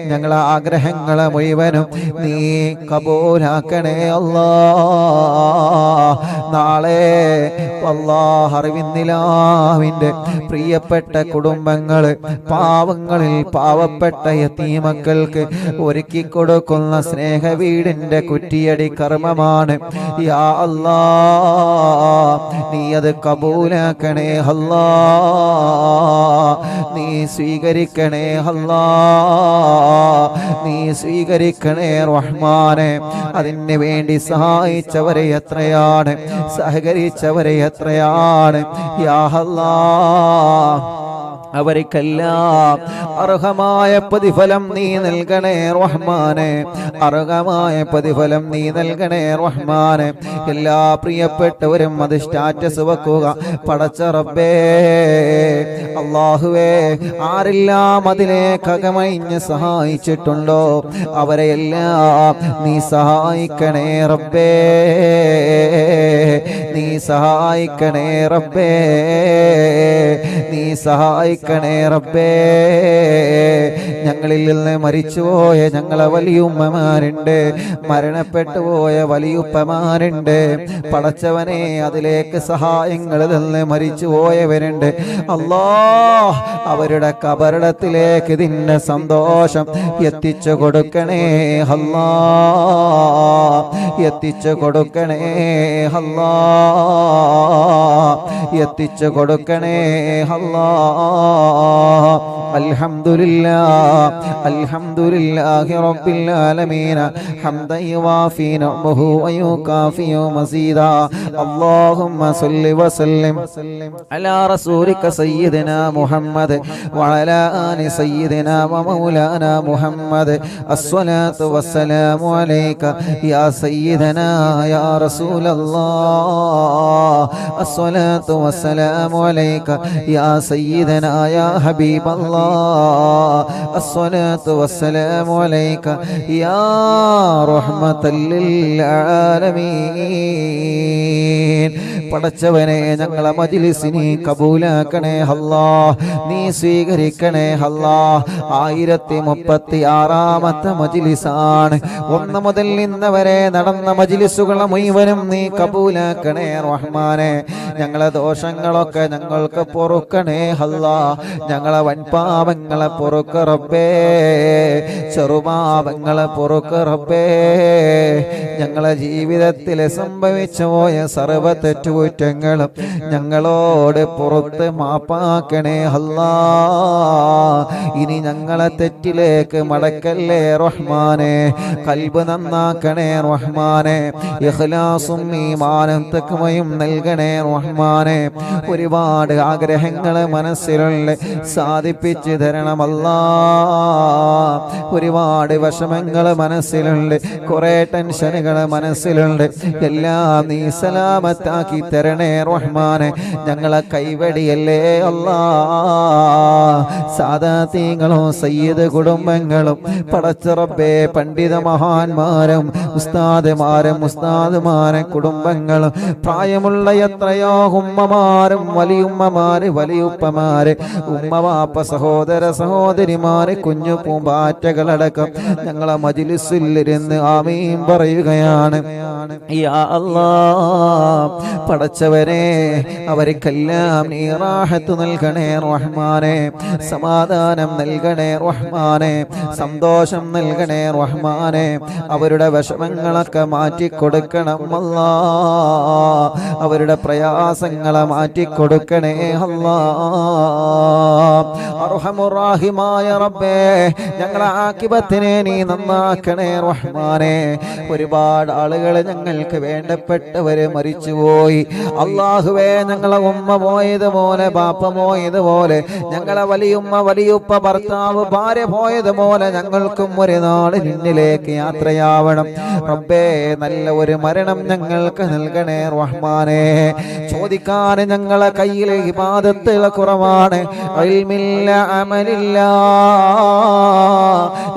ഞങ്ങളെ ആഗ്രഹങ്ങളെ മുഴുവനും നീ കബൂലാക്കണേ അല്ലാ. നാളെ അല്ലാഹ് അറിവിന്നിലാവിൻ്റെ പ്രിയപ്പെട്ട കുടുംബങ്ങൾ പാവങ്ങളിൽ പാവപ്പെട്ട യതീമക്കൾക്ക് ഒരുക്കി കൊടുക്കുന്ന സ്നേഹവീടിൻ്റെ കുറ്റിയടി കർമ്മമാണ്. യാ അല്ലാ, നീ അത് കബൂലാക്കണേ അല്ലാ, നീ സ്വീകരിക്കണേ അല്ലാ, നീ സ്വീകരിക്കണേ റഹ്മാനെ. അതിന് വേണ്ടി സഹായിച്ചവരെ എത്രയാണ്, സഹകരിച്ചവരെ എത്രയാണ്. യാ അല്ലാഹ്, അവർക്കെല്ലാം അർഹമായ പ്രതിഫലം നീ നൽകണേ റഹ്മാനെ, അർഹമായ പ്രതിഫലം നീ നൽകണേ റഹ്മാനെ. എല്ലാ പ്രിയപ്പെട്ടവരും അത് സ്റ്റാറ്റസ് വെക്കുക. പടച്ച റബ്ബേ, അല്ലാഹുവേ, ആരെല്ലാം അതിലേക്ക് അകമഴിഞ്ഞ് സഹായിച്ചിട്ടുണ്ടോ അവരെയെല്ലാം നീ സഹായിക്കണേ റബ്ബേ, നീ സഹായിക്കണേ റബ്ബേ, നീ സഹായിക്കണേ റബ്ബേ. ഞങ്ങളിൽ നിന്ന് മരിച്ചുപോയ ഞങ്ങളെ വലിയുമ്മമാരുണ്ട്, മരണപ്പെട്ടു പോയ വലിയുപ്പമാരുണ്ട്. പടച്ചവനെ, അതിലേക്ക് സഹായങ്ങളിൽ നിന്ന് മരിച്ചു പോയവരുണ്ട്. അല്ലാഹ്, അവരുടെ കബറിടത്തിലേക്ക് ഇതിൻ്റെ സന്തോഷം എത്തിച്ചു കൊടുക്കണേ അല്ലാ, എത്തിച്ചു കൊടുക്കണേ അല്ലാ, എത്തിച്ചു കൊടുക്കണേ അല്ലാ. അൽഹംദുലില്ലാഹ്, അൽഹംദുലില്ലാഹി റബ്ബിൽ ആലമീൻ ഹംദൻ യുവാഫി നിഅമഹു വയുകാഫി മസീദാ. അല്ലാഹുമ്മ സ്വല്ലി വസല്ലിം അലാ റസൂലിക സയ്യിദിനാ മുഹമ്മദ് വഅലാ ആലി സയ്യിദിനാ വമൗലാനാ മുഹമ്മദ്. അസ്സലാത്തു വസ്സലാമു അലൈക യാ സയ്യിദനാ യാ റസൂലല്ലാഹ്. അസ്സലാത്തു വസ്സലാമു അലൈക യാ സയ്യിദനാ യാ ഹബീബല്ലാഹ്. الصلاة والسلام عليك يا رحمة للعالمين. പടച്ചവനെ, ഞങ്ങളെ മജ്‌ലിസിനെ കബൂലാക്കണേ അല്ലാ, നീ സ്വീകരിക്കണേ അല്ലാ. 1036ാമത്തെ മജ്‌ലിസാണ്. 1 മുതൽ ഇന്ന് വരെ നടന്ന മജ്‌ലിസുകളെ മുഴുവനും നീ കബൂലാക്കണേ റഹ്മാനെ. ഞങ്ങളെ ദോഷങ്ങളൊക്കെ ഞങ്ങൾക്ക് പൊറുക്കണേ അല്ലാ, ഞങ്ങളെ വൻപാപങ്ങളെ പൊറുക്ക റബ്ബേ, ചെറുപാപങ്ങളെ പൊറുക്ക റബ്ബേ. ഞങ്ങളെ ജീവിതത്തിൽ സംഭവിച്ചു പോയ സർവ്വ തെറ്റുകുറ്റങ്ങളും ഞങ്ങളോട് പുറത്ത് മാപ്പാക്കണേ അല്ലാ. ഇനി ഞങ്ങളെ തെറ്റിലേക്ക് മടക്കല്ലേ റഹ്മാനെ. ഖൽബ് നന്നാക്കണേ റഹ്മാനെ, ഇഖ്ലാസും ഈമാനും തഖ്വയും നൽകണേ റഹ്മാനെ. ഒരുപാട് ആഗ്രഹങ്ങൾ മനസ്സിലുള്ള സാധിപ്പിച്ചു തരണമല്ലാ. ഒരുപാട് വിഷമങ്ങൾ മനസ്സിലുണ്ട്, കുറെ ടെൻഷനുകൾ മനസ്സിലുണ്ട്. എല്ലാം നീ സലാമത്താക്കി തരണേ റഹ്മാനെ. ഞങ്ങളെ കൈവടിയല്ലേ അല്ലാ. സാദാതീങ്ങളും സയ്യിദ് കുടുംബങ്ങളും പടച്ച റബ്ബേ, പണ്ഡിത മഹാന്മാരും ഉസ്താദുമാരും ഉസ്താദുമാരും കുടുംബങ്ങളും പ്രായമുള്ള എത്രയോ ഉമ്മമാരും വലിയുമ്മമാര് വലിയുപ്പമാര് ഉമ്മവാപ്പ സഹോദര സഹോദരിമാര് കുഞ്ഞു പൂമ്പാറ്റകളടക്കം ഞങ്ങളെ മജ്‌ലിസിലിരുന്ന് ആമീൻ പറയുകയാണ്. യാ അല്ലാഹ്, പടച്ചവനെ, അവർക്കെല്ലാം നീ റാഹത്ത് നൽകണേ റഹ്മാനെ, സമാധാനം നൽകണേ റഹ്മാനെ, സന്തോഷം നൽകണേ റഹ്മാനെ. അവരുടെ വിഷമങ്ങളൊക്കെ മാറ്റിക്കൊടുക്കണം അല്ലാ, അവരുടെ പ്രയാസങ്ങളെ മാറ്റിക്കൊടുക്കണേ അല്ലാ. അർഹമുർ റഹീമായ റബ്ബേ, ഞങ്ങളെ ആഖിബത്തിനെ നീ നന്നാക്കണേ റഹ്മാനെ. ഒരുപാട് ആളുകൾ ഞങ്ങൾക്ക് വേണ്ടപ്പെട്ടവര് മരിച്ചുപോയി അല്ലാഹുവേ. ഞങ്ങളെ ഉമ്മ പോയതുപോലെ ബാപ്പ പോയതുപോലെ, ഞങ്ങളെ വലിയുമ്മ വലിയുപ്പ ഭർത്താവ് ഭാര്യ പോയതുപോലെ ഞങ്ങൾക്കും ഒരു നാട് നിന്നിലേക്ക് യാത്രയാവണം റബ്ബേ. നല്ല ഒരു മരണം ഞങ്ങൾക്ക് നൽകണേ റഹ്മാനെ. ചോദിക്കാൻ ഞങ്ങളെ കയ്യിൽ ഇബാദത്തുകൾ കുറവാണ്, ഇൽമില്ല, അമലില്ല,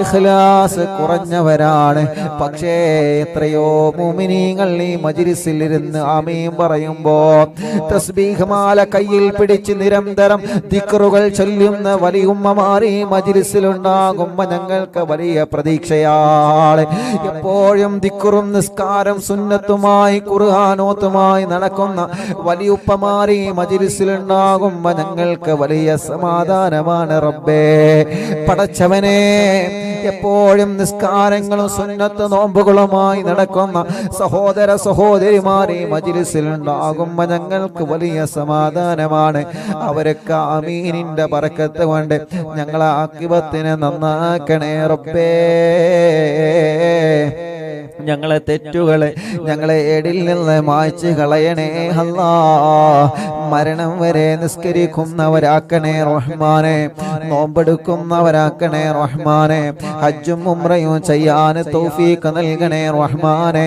ഇഖ്ലാസ് കുറഞ്ഞവരാണ്. പക്ഷേ എത്രയോ മുഅ്മിനീങ്ങൾ ഈ മജ്‌ലിസിൽ ഇരുന്ന് ആമീൻ പറയും പറയുമ്പോ തസ്ബീഹ് മാല കയ്യിൽ പിടിച്ച് നിരന്തരം ദിക്റുകൾ ചൊല്ലുന്ന വലിയ ഉമ്മമാർ ഈ മജ്ലിസിലുണ്ടാകുമ്പോ ഞങ്ങൾക്ക് വലിയ പ്രതീക്ഷയാണ്. എപ്പോഴും ദിക്റും നിസ്കാരം സുന്നത്തുമായി ഖുർആനോത്തുമായി നടക്കുന്ന വലിയ ഉപ്പമാർ ഈ മജ്ലിസിലുണ്ടാകുമ്പോ ഞങ്ങൾക്ക് വലിയ സമാധാനമാണ് റബ്ബേ. പടച്ചവനെ, എപ്പോഴും നിസ്കാരങ്ങളും സുന്നത്ത് നോമ്പുകളുമായി നടക്കുന്ന സഹോദര സഹോദരിമാർ ഈ മജ്ലിസിലുണ്ടാകുമ്പോ ഞങ്ങൾക്ക് വലിയ സമാധാനമാണ്. അവരൊക്കെ ആമീനിന്റെ ബറക്കത്ത് കൊണ്ട് ഞങ്ങളെ ആഖിബത്തിനെ നന്നാക്കണേ റബ്ബേ. ഞങ്ങളെ തെറ്റുകളെ ഞങ്ങളെ ഏടിൽ നിന്ന് മായ്ച്ചു കളയണേ അല്ലാ. മരണം വരെ നിസ്കരിക്കുന്നവരാക്കണേ റഹ്മാനെ, നോമ്പെടുക്കുന്നവരാക്കണേ റഹ്മാനെ, ഹജ്ജും ഉംറയും ചെയ്യാൻ തൗഫീഖ് നൽകണേ റഹ്മാനെ.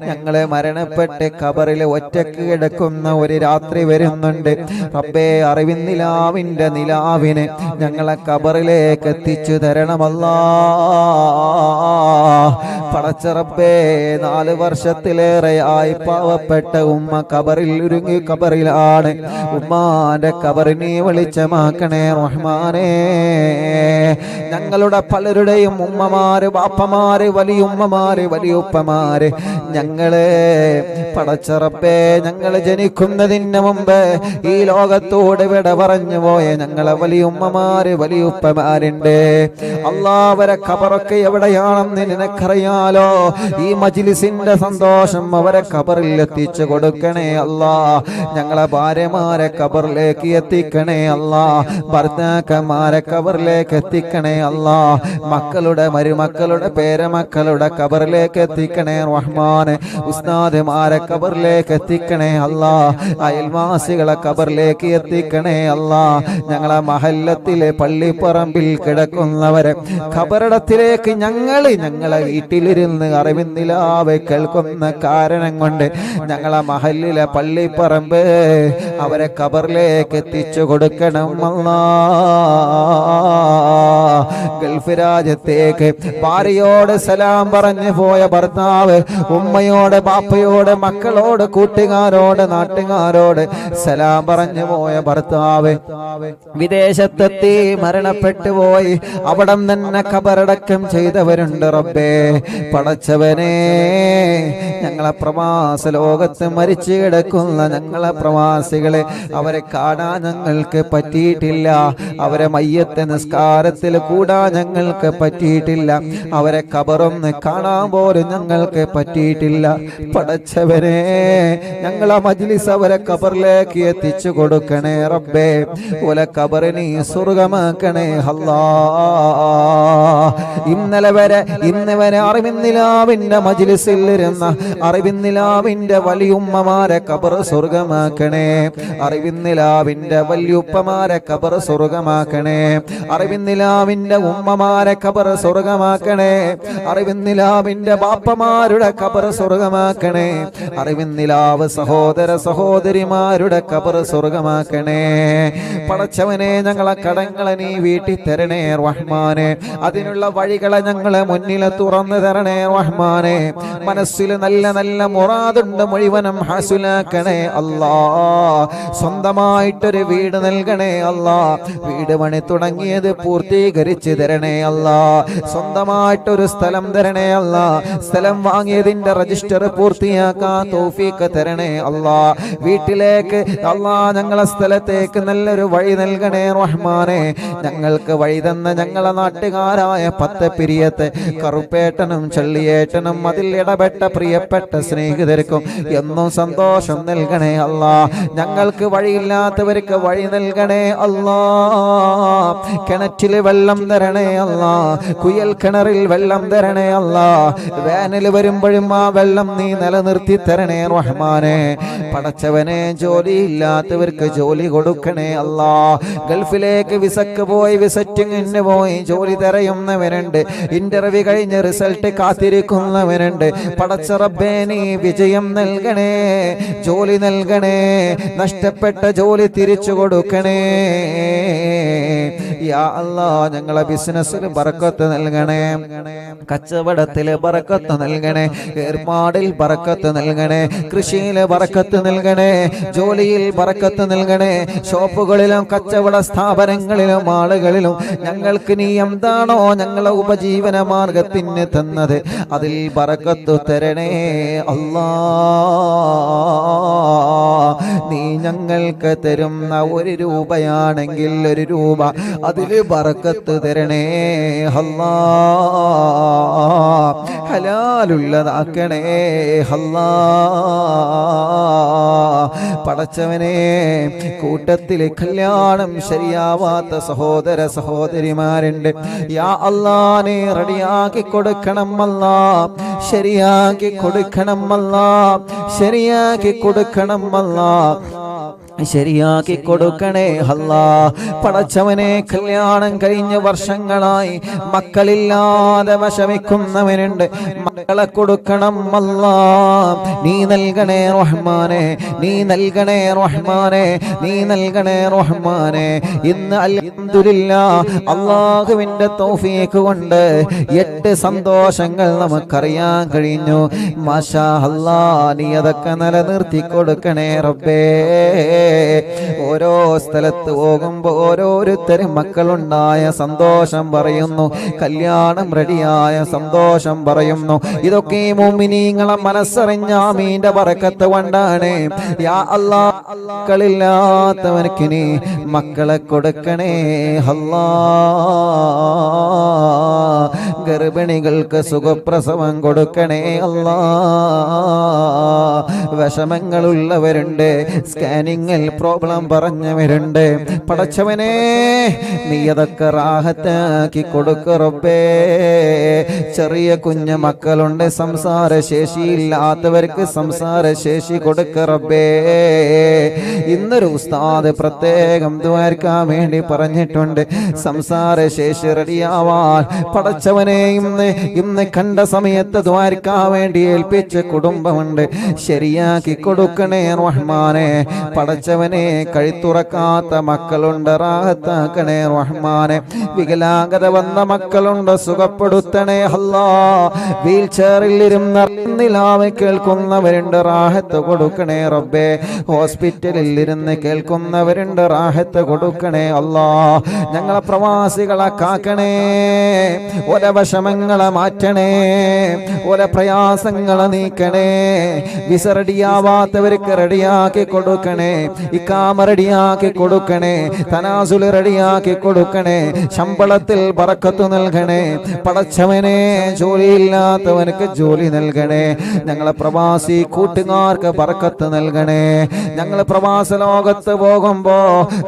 ഞങ്ങളെ മരണപ്പെട്ട് ഖബറിൽ ഒറ്റക്ക് കിടക്കുന്ന ഒരു രാത്രി വരുന്നുണ്ട് റബ്ബേ. അറിവിൻ നിലാവിന്റെ നിലാവിനെ ഞങ്ങളെ ഖബറിലേക്ക് എത്തിച്ചു തരണമല്ലാ. പടച്ച റബ്ബേ, 4 വർഷത്തിലേറെയായി പാവപ്പെട്ട ഉമ്മ ഖബറിൽ ഉരുങ്ങി ഖബറിലാണ്. ഉമ്മാന്റെ ഖബറിനെ വെളിച്ചമാക്കണേ റഹ്മാനേ. ഞങ്ങളുടെ പലരുടെയും ഉമ്മമാര്, ബാപ്പമാര്, വലിയുമ്മമാര്, വലിയുപ്പമാര്, ഞങ്ങളെ പടച്ച റബ്ബേ, ഞങ്ങൾ ജനിക്കുന്നതിന് മുമ്പ് ഈ ലോകത്തോട് വിട പറഞ്ഞു പോയ ഞങ്ങളെ വലിയുമ്മമാര്, വലിയുപ്പമാരുണ്ട് അല്ലാ. അവരെ ഖബറൊക്കെ എവിടെയാണെന്ന് നിനക്കറിയാലോ. ഈ മജ്ലിസിന്റെ സന്തോഷം അവരെ ഖബറിൽ എത്തിച്ചു കൊടുക്കണേ അല്ലാ. ഞങ്ങളെ ഭാര്യമാരെ ഖബറിലേക്ക് എത്തിക്കണേ അല്ലാ. ഭർത്താക്കന്മാരെ ഖബറിലേക്ക് എത്തിക്കണേ അല്ലാ. മക്കളുടെ മരുമക്കളുടെ പേരമക്കളുടെ ഖബറിലേക്ക് എത്തിക്കണേ റഹ്മാനെ. ഉസ്താദുമാരെ ഖബറിലേക്ക് എത്തിക്കണേ അല്ലാ. അയൽവാസികളെ ഖബറിലേക്ക് എത്തിക്കണേ അല്ലാ. ഞങ്ങളെ മഹല്ലത്തിലെ പള്ളിപ്പറമ്പിൽ കിടക്കുന്നവരെ ഖബറിടത്തിലേക്ക് ഞങ്ങളെ വീട്ടിലിരുന്ന് അറിവിൻ നിലാവ് കേൾക്കുന്ന കാരണം കൊണ്ട് ഞങ്ങളെ മഹല്ലിലെ പള്ളിപ്പറമ്പ് അവരെ ഖബറിലേക്ക് എത്തിച്ചു കൊടുക്കണം അല്ലാ. ഗൾഫ് രാജ്യത്തേക്ക് ഭാര്യയോട് സലാം പറഞ്ഞു പോയ ഭർത്താവ് ഉമ്മയോട്, ബാപ്പയോട്, മക്കളോട്, കൂട്ടുകാരോട്, നാട്ടുകാരോട് സലാം പറഞ്ഞു പോയ ഭർത്താവ് വിദേശത്തെത്തി മരണപ്പെട്ടു പോയി. അവിടം തന്നെ ഖബറടക്കം ചെയ്തവരുണ്ട് റബ്ബേ. പടച്ചവനെ, ഞങ്ങളെ പ്രവാസ ലോകത്ത് മരിച്ചു കിടക്കുന്ന ഞങ്ങളെ പ്രവാസികളെ അവരെ കാണാൻ ഞങ്ങൾക്ക് പറ്റിയിട്ടില്ല. അവരെ മയ്യത്ത് നിസ്കാരത്തിൽ കൂടാൻ ഞങ്ങൾക്ക് പറ്റിയിട്ടില്ല. അവരെ ഖബറൊന്ന് കാണാൻ പോലും ഞങ്ങൾക്ക് പറ്റിയിട്ടില്ല. പടച്ചവനെ, ഞങ്ങളെ മജ്ലിസ് അവരെ ഖബറിലേക്ക് എത്തിച്ചു കൊടുക്കണേ റബ്ബേ. ഓലെ ഖബറിനെ സ്വർഗമാക്കണേ അല്ലാ. ഇന്ന് വരെ അറിവിൻ നിലാവിന്റെ മജ്ലിസിൽ ഇരുന്ന അറിവിൻ നിലാവിന്റെ വലിയുമ്മമാരെ ഖബർ സ്വർഗമാക്കണേ. അറിവിൻ നിലാവിന്റെ വലിയുപ്പമാരെ ഖബർ സ്വർഗമാക്കണേ. അറിവിൻ നിലാവിന്റെ ഉമ്മമാരെ ഖബർ സ്വർഗമാക്കണേ. അറിവിൻ നിലാവിന്റെ ബാപ്പമാരുടെ ഖബർ സ്വർഗമാക്കണേ. അറിവിൻ നിലാവ് സഹോദര സഹോദരിമാരുടെ ഖബർ സ്വർഗമാക്കണേ. പടച്ചവനെ, ഞങ്ങളെ കടങ്ങളെ നീ വീട്ടി തരണേ റഹ്മാനെ. അതിനുള്ള വഴികളെ ഞങ്ങളെ മുന്നിൽ തുറന്നു തരണേ റഹ്മാനെ. മനസ്സിൽ നല്ല നല്ല മുറാദുണ്ട് മുഴുവനും ഹാസുലാക്കണേ അല്ലാ. സ്വന്തമായിട്ടൊരു വീട് നൽകണേ അല്ലാ. വീട് പണി തുടങ്ങിയത് പൂർത്തീകരിച്ച് തരണേ അല്ലാ. സ്വന്തമായിട്ടൊരു സ്ഥലം തരണേ അല്ലാ. സ്ഥലം വാങ്ങിയതിന്റെ രജിസ്റ്റർ പൂർത്തിയാക്കാൻ തൗഫീഖ് തരണേ അല്ലാ. വീട്ടിലേക്ക് അല്ലാ, ഞങ്ങളെ സ്ഥലത്തേക്ക് നല്ലൊരു വഴി നൽകണേ റഹ്മാനെ. ഞങ്ങൾക്ക് വഴി തന്ന ഞങ്ങളെ നാട്ടുകാരായ 10 പിരിയത്ത് കറുപ്പേട്ടനും ചള്ളിയേട്ടനും അതിൽ ഇടപെട്ട പ്രിയപ്പെട്ട സ്നേഹിതർക്കും എന്നും സന്തോഷം നൽകണേ അല്ലാ. ഞങ്ങൾക്ക് വഴിയില്ലാത്തവർക്ക് വഴി നൽകണേ അല്ലാ. കിണറ്റിൽ വെള്ളം തരണേ അല്ലാ. കുയൽ കിണറിൽ വെള്ളം തരണേ അല്ലാ. വേനൽ വരുമ്പോഴും ആ വെള്ളം നീ നിലനിർത്തി തരണേ റഹ്മാനെ. പടച്ചവനെ, ജോലിയില്ലാത്തവർക്ക് ജോലി കൊടുക്കണേ അല്ലാ. ഗൾഫിലേക്ക് വിസക്ക് പോയി വിസറ്റിങ്ങിന് പോയി ജോലി തിരയുന്നവരുണ്ട്. ഇന്റർവ്യൂ കഴിഞ്ഞ് റിസൾട്ട് കാത്തിരിക്കുന്നവരുണ്ട്. പടച്ച റബ്ബേ, നീ വിജയം നൽകണേ, ജോലി നൽകണേ, നഷ്ടപ്പെട്ട ജോലി തിരിച്ചു കൊടുക്കണേ. യാ അല്ലാ ഞങ്ങളെ ബിസിനസ്സിൽ ബറക്കത്ത് നൽകണേ, കച്ചവടത്തിൽ ബറക്കത്ത് നൽകണേ, ഏർപ്പാടിൽ ബറക്കത്ത് നൽകണേ, കൃഷിയിൽ ബറക്കത്ത് നൽകണേ, ജോലിയിൽ ബറക്കത്ത് നൽകണേ, ഷോപ്പുകളിലും കച്ചവട സ്ഥാപനങ്ങളിലും ആളുകളിലും ഞങ്ങൾക്ക് നീ എന്താണോ ഞങ്ങളെ ഉപജീവന മാർഗത്തിന് തന്നത് അതിൽ ബറക്കത്ത് തരണേ അല്ലാ. നീ ഞങ്ങൾക്ക് തരുന്ന 1 രൂപയാണെങ്കിൽ 1 രൂപ അതിൽ ബറക്കത്ത് തരണേ അല്ലാ. ഹലാലുള്ളതാക്കണേ അല്ലാ. പടച്ചവനെ കൂട്ടത്തിലെ കല്യാണം ശരിയാവാത്ത സഹോദര സഹോദരിമാരുണ്ട്, യാ അല്ലാ നീ റെഡിയാക്കി കൊടുക്കണം അല്ലാ, ശരിയാക്കി കൊടുക്കണം അല്ലാ, ശരിയാക്കി കൊടുക്കണം അല്ലാ, ശരിയാക്കി കൊടുക്കണേ അല്ലാ. പടച്ചവനെ കല്യാണം കഴിഞ്ഞ വർഷങ്ങളായി മക്കളില്ലാതെ വിഷമിക്കുന്നവനുണ്ട്, മക്കളെ കൊടുക്കണം അല്ലാ. നീ നൽകണേ റഹ്മാനെ, നീ നൽകണേ റഹ്മാനെ, നീ നൽകണേ റഹ്മാനെ. ഇന്ന് അൽഹംദുലില്ലാഹ് അല്ലാഹുവിന്റെ തൗഫീഖ് കൊണ്ട് 8 സന്തോഷങ്ങൾ നമുക്കറിയാൻ കഴിഞ്ഞു. മാഷാ അല്ലാ നീ അതൊക്കെ നിലനിർത്തി കൊടുക്കണേ റബ്ബേ. ഓരോ സ്ഥലത്ത് പോകുമ്പോൾ ഓരോരുത്തരും മക്കളുണ്ടായ സന്തോഷം പറയുന്നു, കല്യാണം റെഡിയായ സന്തോഷം പറയുന്നു. ഇതൊക്കെ മുഅ്മിനീങ്ങളെ മനസ്സറിഞ്ഞ ആമീന്റെ ബറക്കത്ത് കൊണ്ടാണ്. യാ അല്ലാ മക്കളില്ലാത്തവർക്ക് നീ മക്കളെ കൊടുക്കണേ അല്ലാ. ഗർഭിണികൾക്ക് സുഖപ്രസവം കൊടുക്കണേ അല്ലാ. വിഷമങ്ങളുള്ളവരുണ്ട്, സ്കാനിങ്ങിൽ പ്രോബ്ലം പറഞ്ഞവരുണ്ട്, പടച്ചവനെ നീ അതൊക്കെ റാഹത്താക്കി കൊടുക്ക റബ്ബേ. ചെറിയ കുഞ്ഞു മക്കളുണ്ട്, സംസാരശേഷിയില്ലാത്തവർക്ക് സംസാരശേഷി കൊടുക്ക റബ്ബേ. ഇന്നൊരു ഉസ്താദ് പ്രത്യേകം ദുആർക്കാൻ വേണ്ടി പറഞ്ഞിട്ടുണ്ട്, സംസാരശേഷി റെഡിയാവാൻ പടച്ചവനെ ഇന്ന് കണ്ട സമയത്ത് ദുആർക്കാൻ വേണ്ടി ഏൽപ്പിച്ച കുടുംബമുണ്ട്, ശരിയാക്കി കൊടുക്കണേ റഹ്മാനെ. പടച്ചവനെ കഴുത്തുറക്കാത്ത മക്കളുണ്ട്, റാഹത്താക്കണേ റഹ്മാനെ. വികലാംഗത വന്ന മക്കളുണ്ട്, സുഖപ്പെടുത്തണേ അല്ലാ. വീൽ ചെയറിൽ ഇരുന്ന് കേൾക്കുന്നവരുണ്ട്, റാഹത്ത് കൊടുക്കണേ റബ്ബേ. ഹോസ്പിറ്റലിൽ ഇരുന്ന് കേൾക്കുന്നവരുണ്ട്, റാഹത്ത് കൊടുക്കണേ അല്ലാ. ഞങ്ങളെ പ്രവാസികളെ കാക്കണേ, ഓരോ വിഷമങ്ങളെ മാറ്റണേ, ഓരോ പ്രയാസങ്ങളെ നീക്കണേ. വിസ റെഡിയാവാത്തവർക്ക് റെഡിയാക്കി കൊടുക്കണേ, ഇഖാമ റെഡിയാക്കി കൊടുക്കണേ, തനാസുൽ റെഡിയാക്കി കൊടുക്കണേ, ശമ്പളത്തിൽ ബറക്കത്ത് നൽകണേ. പടച്ചവനെ ജോലിയില്ലാത്തവർക്ക് ജോലി നൽകണേ. ഞങ്ങളെ പ്രവാസി കൂട്ടുകാർക്ക് ബറക്കത്ത് നൽകണേ. ഞങ്ങൾ പ്രവാസ ലോകത്ത് പോകുമ്പോ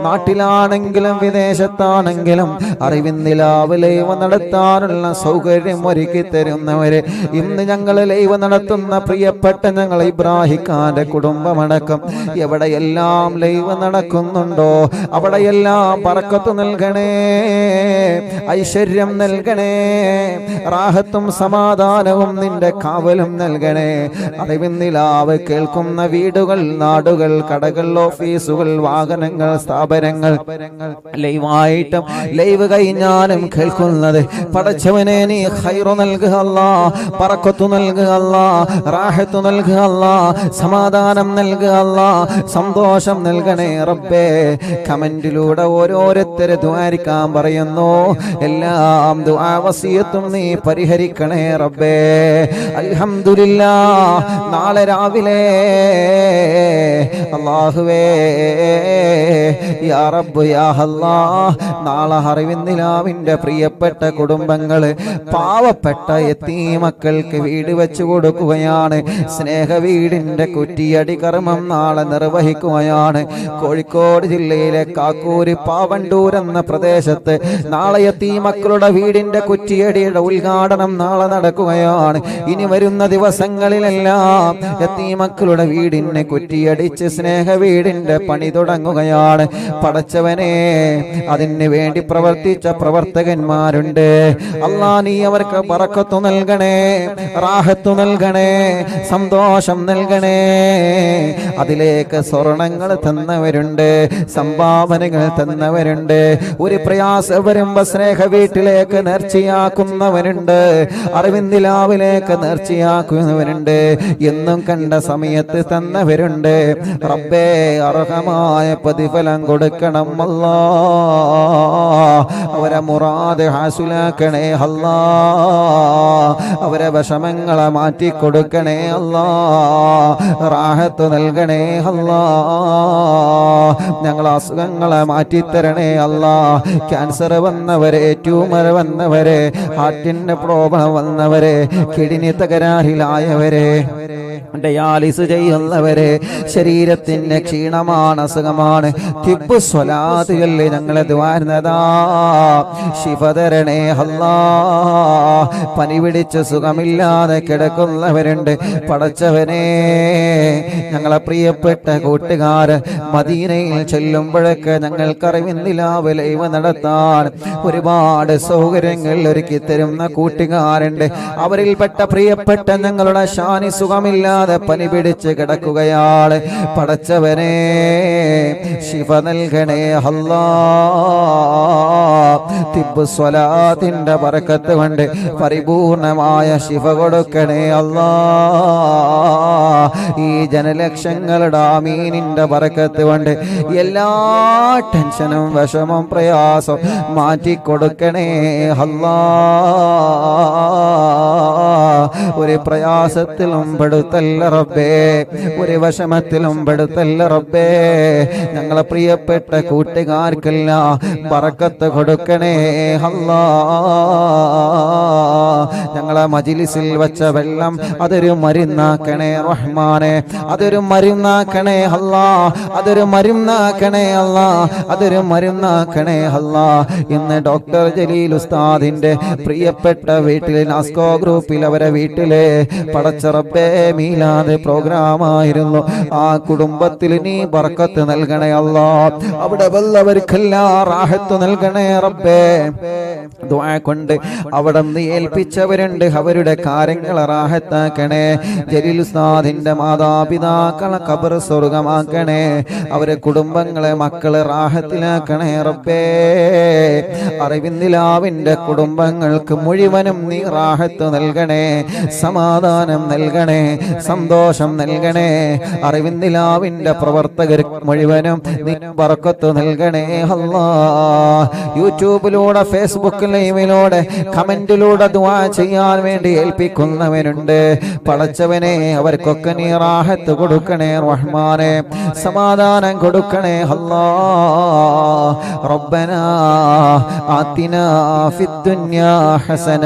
നാട്ടിലാണെങ്കിലും വിദേശത്താണെങ്കിലും അറിവിൻ നിലാവ് ലൈവ് നടത്താനുള്ള സൗകര്യം ഒരുക്കി തരുന്നവര്, ഇന്ന് ഞങ്ങൾ ലൈവ് നടത്തുന്ന പ്രിയപ്പെട്ട ഞങ്ങൾ ഇബ്രാഹിഖാന്റെ കുടുംബമടക്കം എവിടെയെല്ലാം ലൈവ് നടക്കുന്നുണ്ടോ അവിടെയെല്ലാം ബറക്കത്ത് നൽകണേ, ഐശ്വര്യം നൽകണേ, റാഹത്തും സമാധാനവും നിന്റെ കാവലും നൽകണേ. അറിവിൻ നിലാവ് കേൾക്കുന്ന വീടുകൾ, നാടുകൾ, കടകൾ, ഓഫീസുകൾ, വാഹനങ്ങൾ, സ്ഥാപനങ്ങൾ, ലൈവായിട്ടും ലൈവ് കഴിഞ്ഞാലും കേൾക്കുന്നത് പടച്ചവനെ നീ ഖൈറു നൽകുക അല്ലാ, ബറക്കത്ത് നൽകുക അല്ലാ, റാഹത്ത് നൽകുക അല്ലാ, സമാധാനം നൽകുക അല്ലാ, സന്തോഷം നൽകണേ റബ്ബേ. കമന്റിലൂടെ ഓരോരുത്തരെ ദുആരിക്കാൻ പറയുന്നു, എല്ലാം ദുആ വസിയത്തും നീ പരിഹരിക്കണേ റബ്ബേ. അൽഹംദുലില്ലാഹ് നാളെ രാവിലെ അല്ലാഹുവേ യാ റബ്ബ് യാ അല്ലാഹ് നാളെ അറിവിൻ നിലാവിന്റെ പ്രിയപ്പെട്ട കുടുംബങ്ങള് പാവപ്പെട്ട യതീമക്കൾക്ക് വീട് വെച്ചു കൊടുക്കുകയാണ്. സ്നേഹ വീടിന്റെ കുറ്റിയടി കർമ്മം നാളെ നിർവഹിക്കുകയാണ്. കോഴിക്കോട് ജില്ലയിലെ കാക്കൂര് പാവണ്ടൂർ എന്ന പ്രദേശത്ത് നാളെ യതീമക്കളുടെ വീടിന്റെ കുറ്റിയടിയുടെ ഉദ്ഘാടനം നാളെ നടക്കുകയാണ്. ഇനി വരുന്ന ദിവസങ്ങളിലെല്ലാം യതീമക്കളുടെ വീടിനെ കുറ്റിയടിച്ച് സ്നേഹ വീടിന്റെ പണി തുടങ്ങുകയാണ്. പടച്ചവനെ, അതിന് വേണ്ടി പ്രവർത്തിച്ച പ്രവർത്തകന്മാരുണ്ട്. അല്ലാ, നീ അവർക്ക് ബറക്കത്ത് നൽകണേ, റാഹത്ത് നൽകണേ, സന്തോഷം നൽകണേ. അതിലേക്ക് സ്വർണങ്ങൾ തന്നവരുണ്ട്, സംഭാവനകൾ തന്നവരുണ്ട്. ഒരു പ്രയാസം വരുമ്പോ സ്നേഹ വീട്ടിലേക്ക് നേർച്ചയാക്കുന്നവരുണ്ട്, അറിവിന്ദിലാവിലേക്ക് നേർച്ചയാക്കുന്നവരുണ്ട്, എന്നും കണ്ട സമയത്ത് തന്നവരുണ്ട്. റബ്ബേ, അർഹമായ പ്രതിഫലം കൊടുക്കണം അല്ലാ. അവരെ മുറാദ് ഹാസിലാക്കണേ അല്ലാ. അവരെ വിഷമങ്ങളെ മാറ്റിക്കൊടുക്കണേ അല്ലാ. റാഹത്ത് നൽകണേ അല്ലാ. ഞങ്ങളെ അസുഖങ്ങളെ മാറ്റിത്തരണേ അല്ലാ. ക്യാൻസർ വന്നവരെ, ട്യൂമർ വന്നവരെ, ഹാർട്ടിന്റെ പ്രോബ്ലം വന്നവരെ, കിഡ്നി തകരാറിലായവരെ, ഡയാലിസ് ചെയ്യുന്നവരെ, ശരീരത്തിന് ക്ഷീണമാണ്, അസുഖമാണ്, തിബ്ബ് സ്വലാത്തുകളിൽ ഞങ്ങളെ ദ്വാരുന്നതാ. ശിഫ തരണേ അല്ലാ. പനി പിടിച്ച് സുഖമില്ലാതെ കിടക്കുന്നവരുണ്ട്. പടച്ചവനെ, ഞങ്ങളെ പ്രിയപ്പെട്ട കൂട്ടുകാര് മദീനയിൽ ചെല്ലുമ്പോഴൊക്കെ ഞങ്ങൾക്കറിവിന്ദിലാവ് ലൈവ് നടത്താൻ ഒരുപാട് സൗകര്യങ്ങൾ ഒരുക്കി തരുന്ന കൂട്ടുകാരുണ്ട്. അവരിൽപ്പെട്ട പ്രിയപ്പെട്ട ഞങ്ങളുടെ ഷാനി സുഖമില്ലാതെ പനി പിടിച്ച് കിടക്കുകയാണ്. പടച്ചവനെ, ശിഫ നൽകണേ അല്ലാ. തിബ്ബ് സ്വലാത്തിന്റെ ബറക്കത്ത് കൊണ്ട് പരിപൂർണമായ ശിഫ കൊടുക്കണേ അല്ലാ. ഈ ജനലക്ഷങ്ങളുടെ ആമീനിന്റെ ബറക്കത്ത് കൊണ്ട് എല്ലാ ടെൻഷനും വിഷമം പ്രയാസം മാറ്റിക്കൊടുക്കണേ അല്ലാ. ഒരു പ്രയാസത്തിലും പെടുത്തല്ല റബ്ബേ, ഒരു വിഷമത്തിലും പെടുത്തല്ല റബ്ബേ. ഞങ്ങളെ പ്രിയപ്പെട്ട കൂട്ടുകാർക്കെല്ലാം ബറക്കത്ത് കൊടുക്കണേ അല്ലാ. ഞങ്ങളെ മജ്‌ലിസിൽ വച്ച വെള്ളം അതൊരു മരുന്നാക്കണേ റഹ്മാനെ, അതൊരു മരുന്നാക്കണേ അല്ലാ, അതൊരു മരുന്നാക്കണേ അല്ലാ, അതൊരു മരുന്നാക്കണേ അല്ലാ. ഇന്ന് ഡോക്ടർ ജലീൽ ഉസ്താദിന്റെ പ്രിയപ്പെട്ട വീട്ടിൽ, നാസ്കോ ഗ്രൂപ്പിൽ അവരെ വീട്ടിലെ പടച്ച റബ്ബേ മീലാദ് പ്രോഗ്രാമായിരുന്നു. ആ കുടുംബത്തിൽ നീ ബർക്കത്ത് നൽകണേ അല്ലാ. അവിടെ വല്ലവർക്കെല്ലാം റാഹത്ത് നൽകണേ റബ്ബേ. ദുആ കൊണ്ട് അവിടെ നിന്ന് ഏൽപ്പിച്ചവരുണ്ട്, അവരുടെ കാര്യങ്ങൾ റാഹത്താക്കണേ. ജലീൽ ഉസ്താദിന്റെ മാതാപിതാക്കളെ ഖബർ സ്വർഗമാക്കണേ. അവരെ കുടുംബങ്ങളെ, മക്കളെ റാഹത്തിലാക്കണേ റബ്ബേ. അറിവിന്ദിലാവിന്റെ കുടുംബങ്ങൾക്ക് മുഴുവനും നീ റാഹത്ത് നൽകണേ, സമാധാനം നൽകണേ, സന്തോഷം നൽകണേ. അറിവിന്ദിലാവിന്റെ പ്രവർത്തകർ മുഴുവനും നീ ബർക്കത്ത് നൽകണേ അല്ലാ. യൂട്യൂബിലൂടെ, ഫേസ്ബുക്ക് ലൈവിലൂടെ, കമന്റിലൂടെ ദുആ ചെയ്യാൻ വേണ്ടി ഏൽപ്പിക്കുന്നവരുണ്ട്. പടച്ചവനെ, അവർക്കൊക്കെ നീ റാഹത്ത് കൊടുക്കണേ റഹ്മാനെ, സമാധാനം കൊടുക്കണേ അല്ലാ. റബ്ബനാ ആതിനാ ഫിദ്ദുനിയാ ഹസന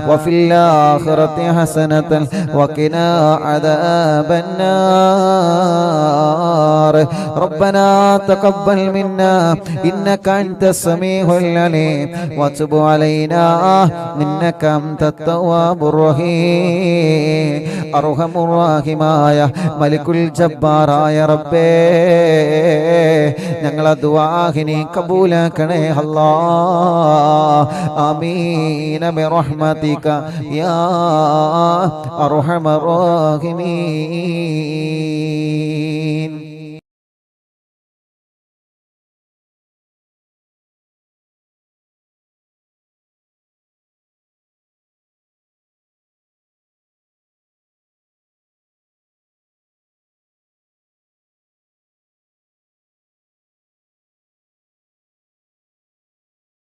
വഫിൽ ആഖിറതി ഹസനതൻ വഖിനാ അദാബന്നാർ. റബ്ബനാ തഖബ്ബൽ മിന്നാ ഇന്നക അൻതസ് സമീഉൽ അലീം വതുബ് അലൈനാ ഇന്നക അൻതത് തവ്വാബുർ റഹീം. അർഹമുർ റഹീമായ മലിക്കുൽ ജബ്ബാറായ റബ്ബേ, ഞങ്ങളെ ദുആഹിനെ കബൂലാക്കണേ അല്ലാ. ആമീൻ ബിറഹ്മതിക യാ അർഹമർ റഹീമീൻ.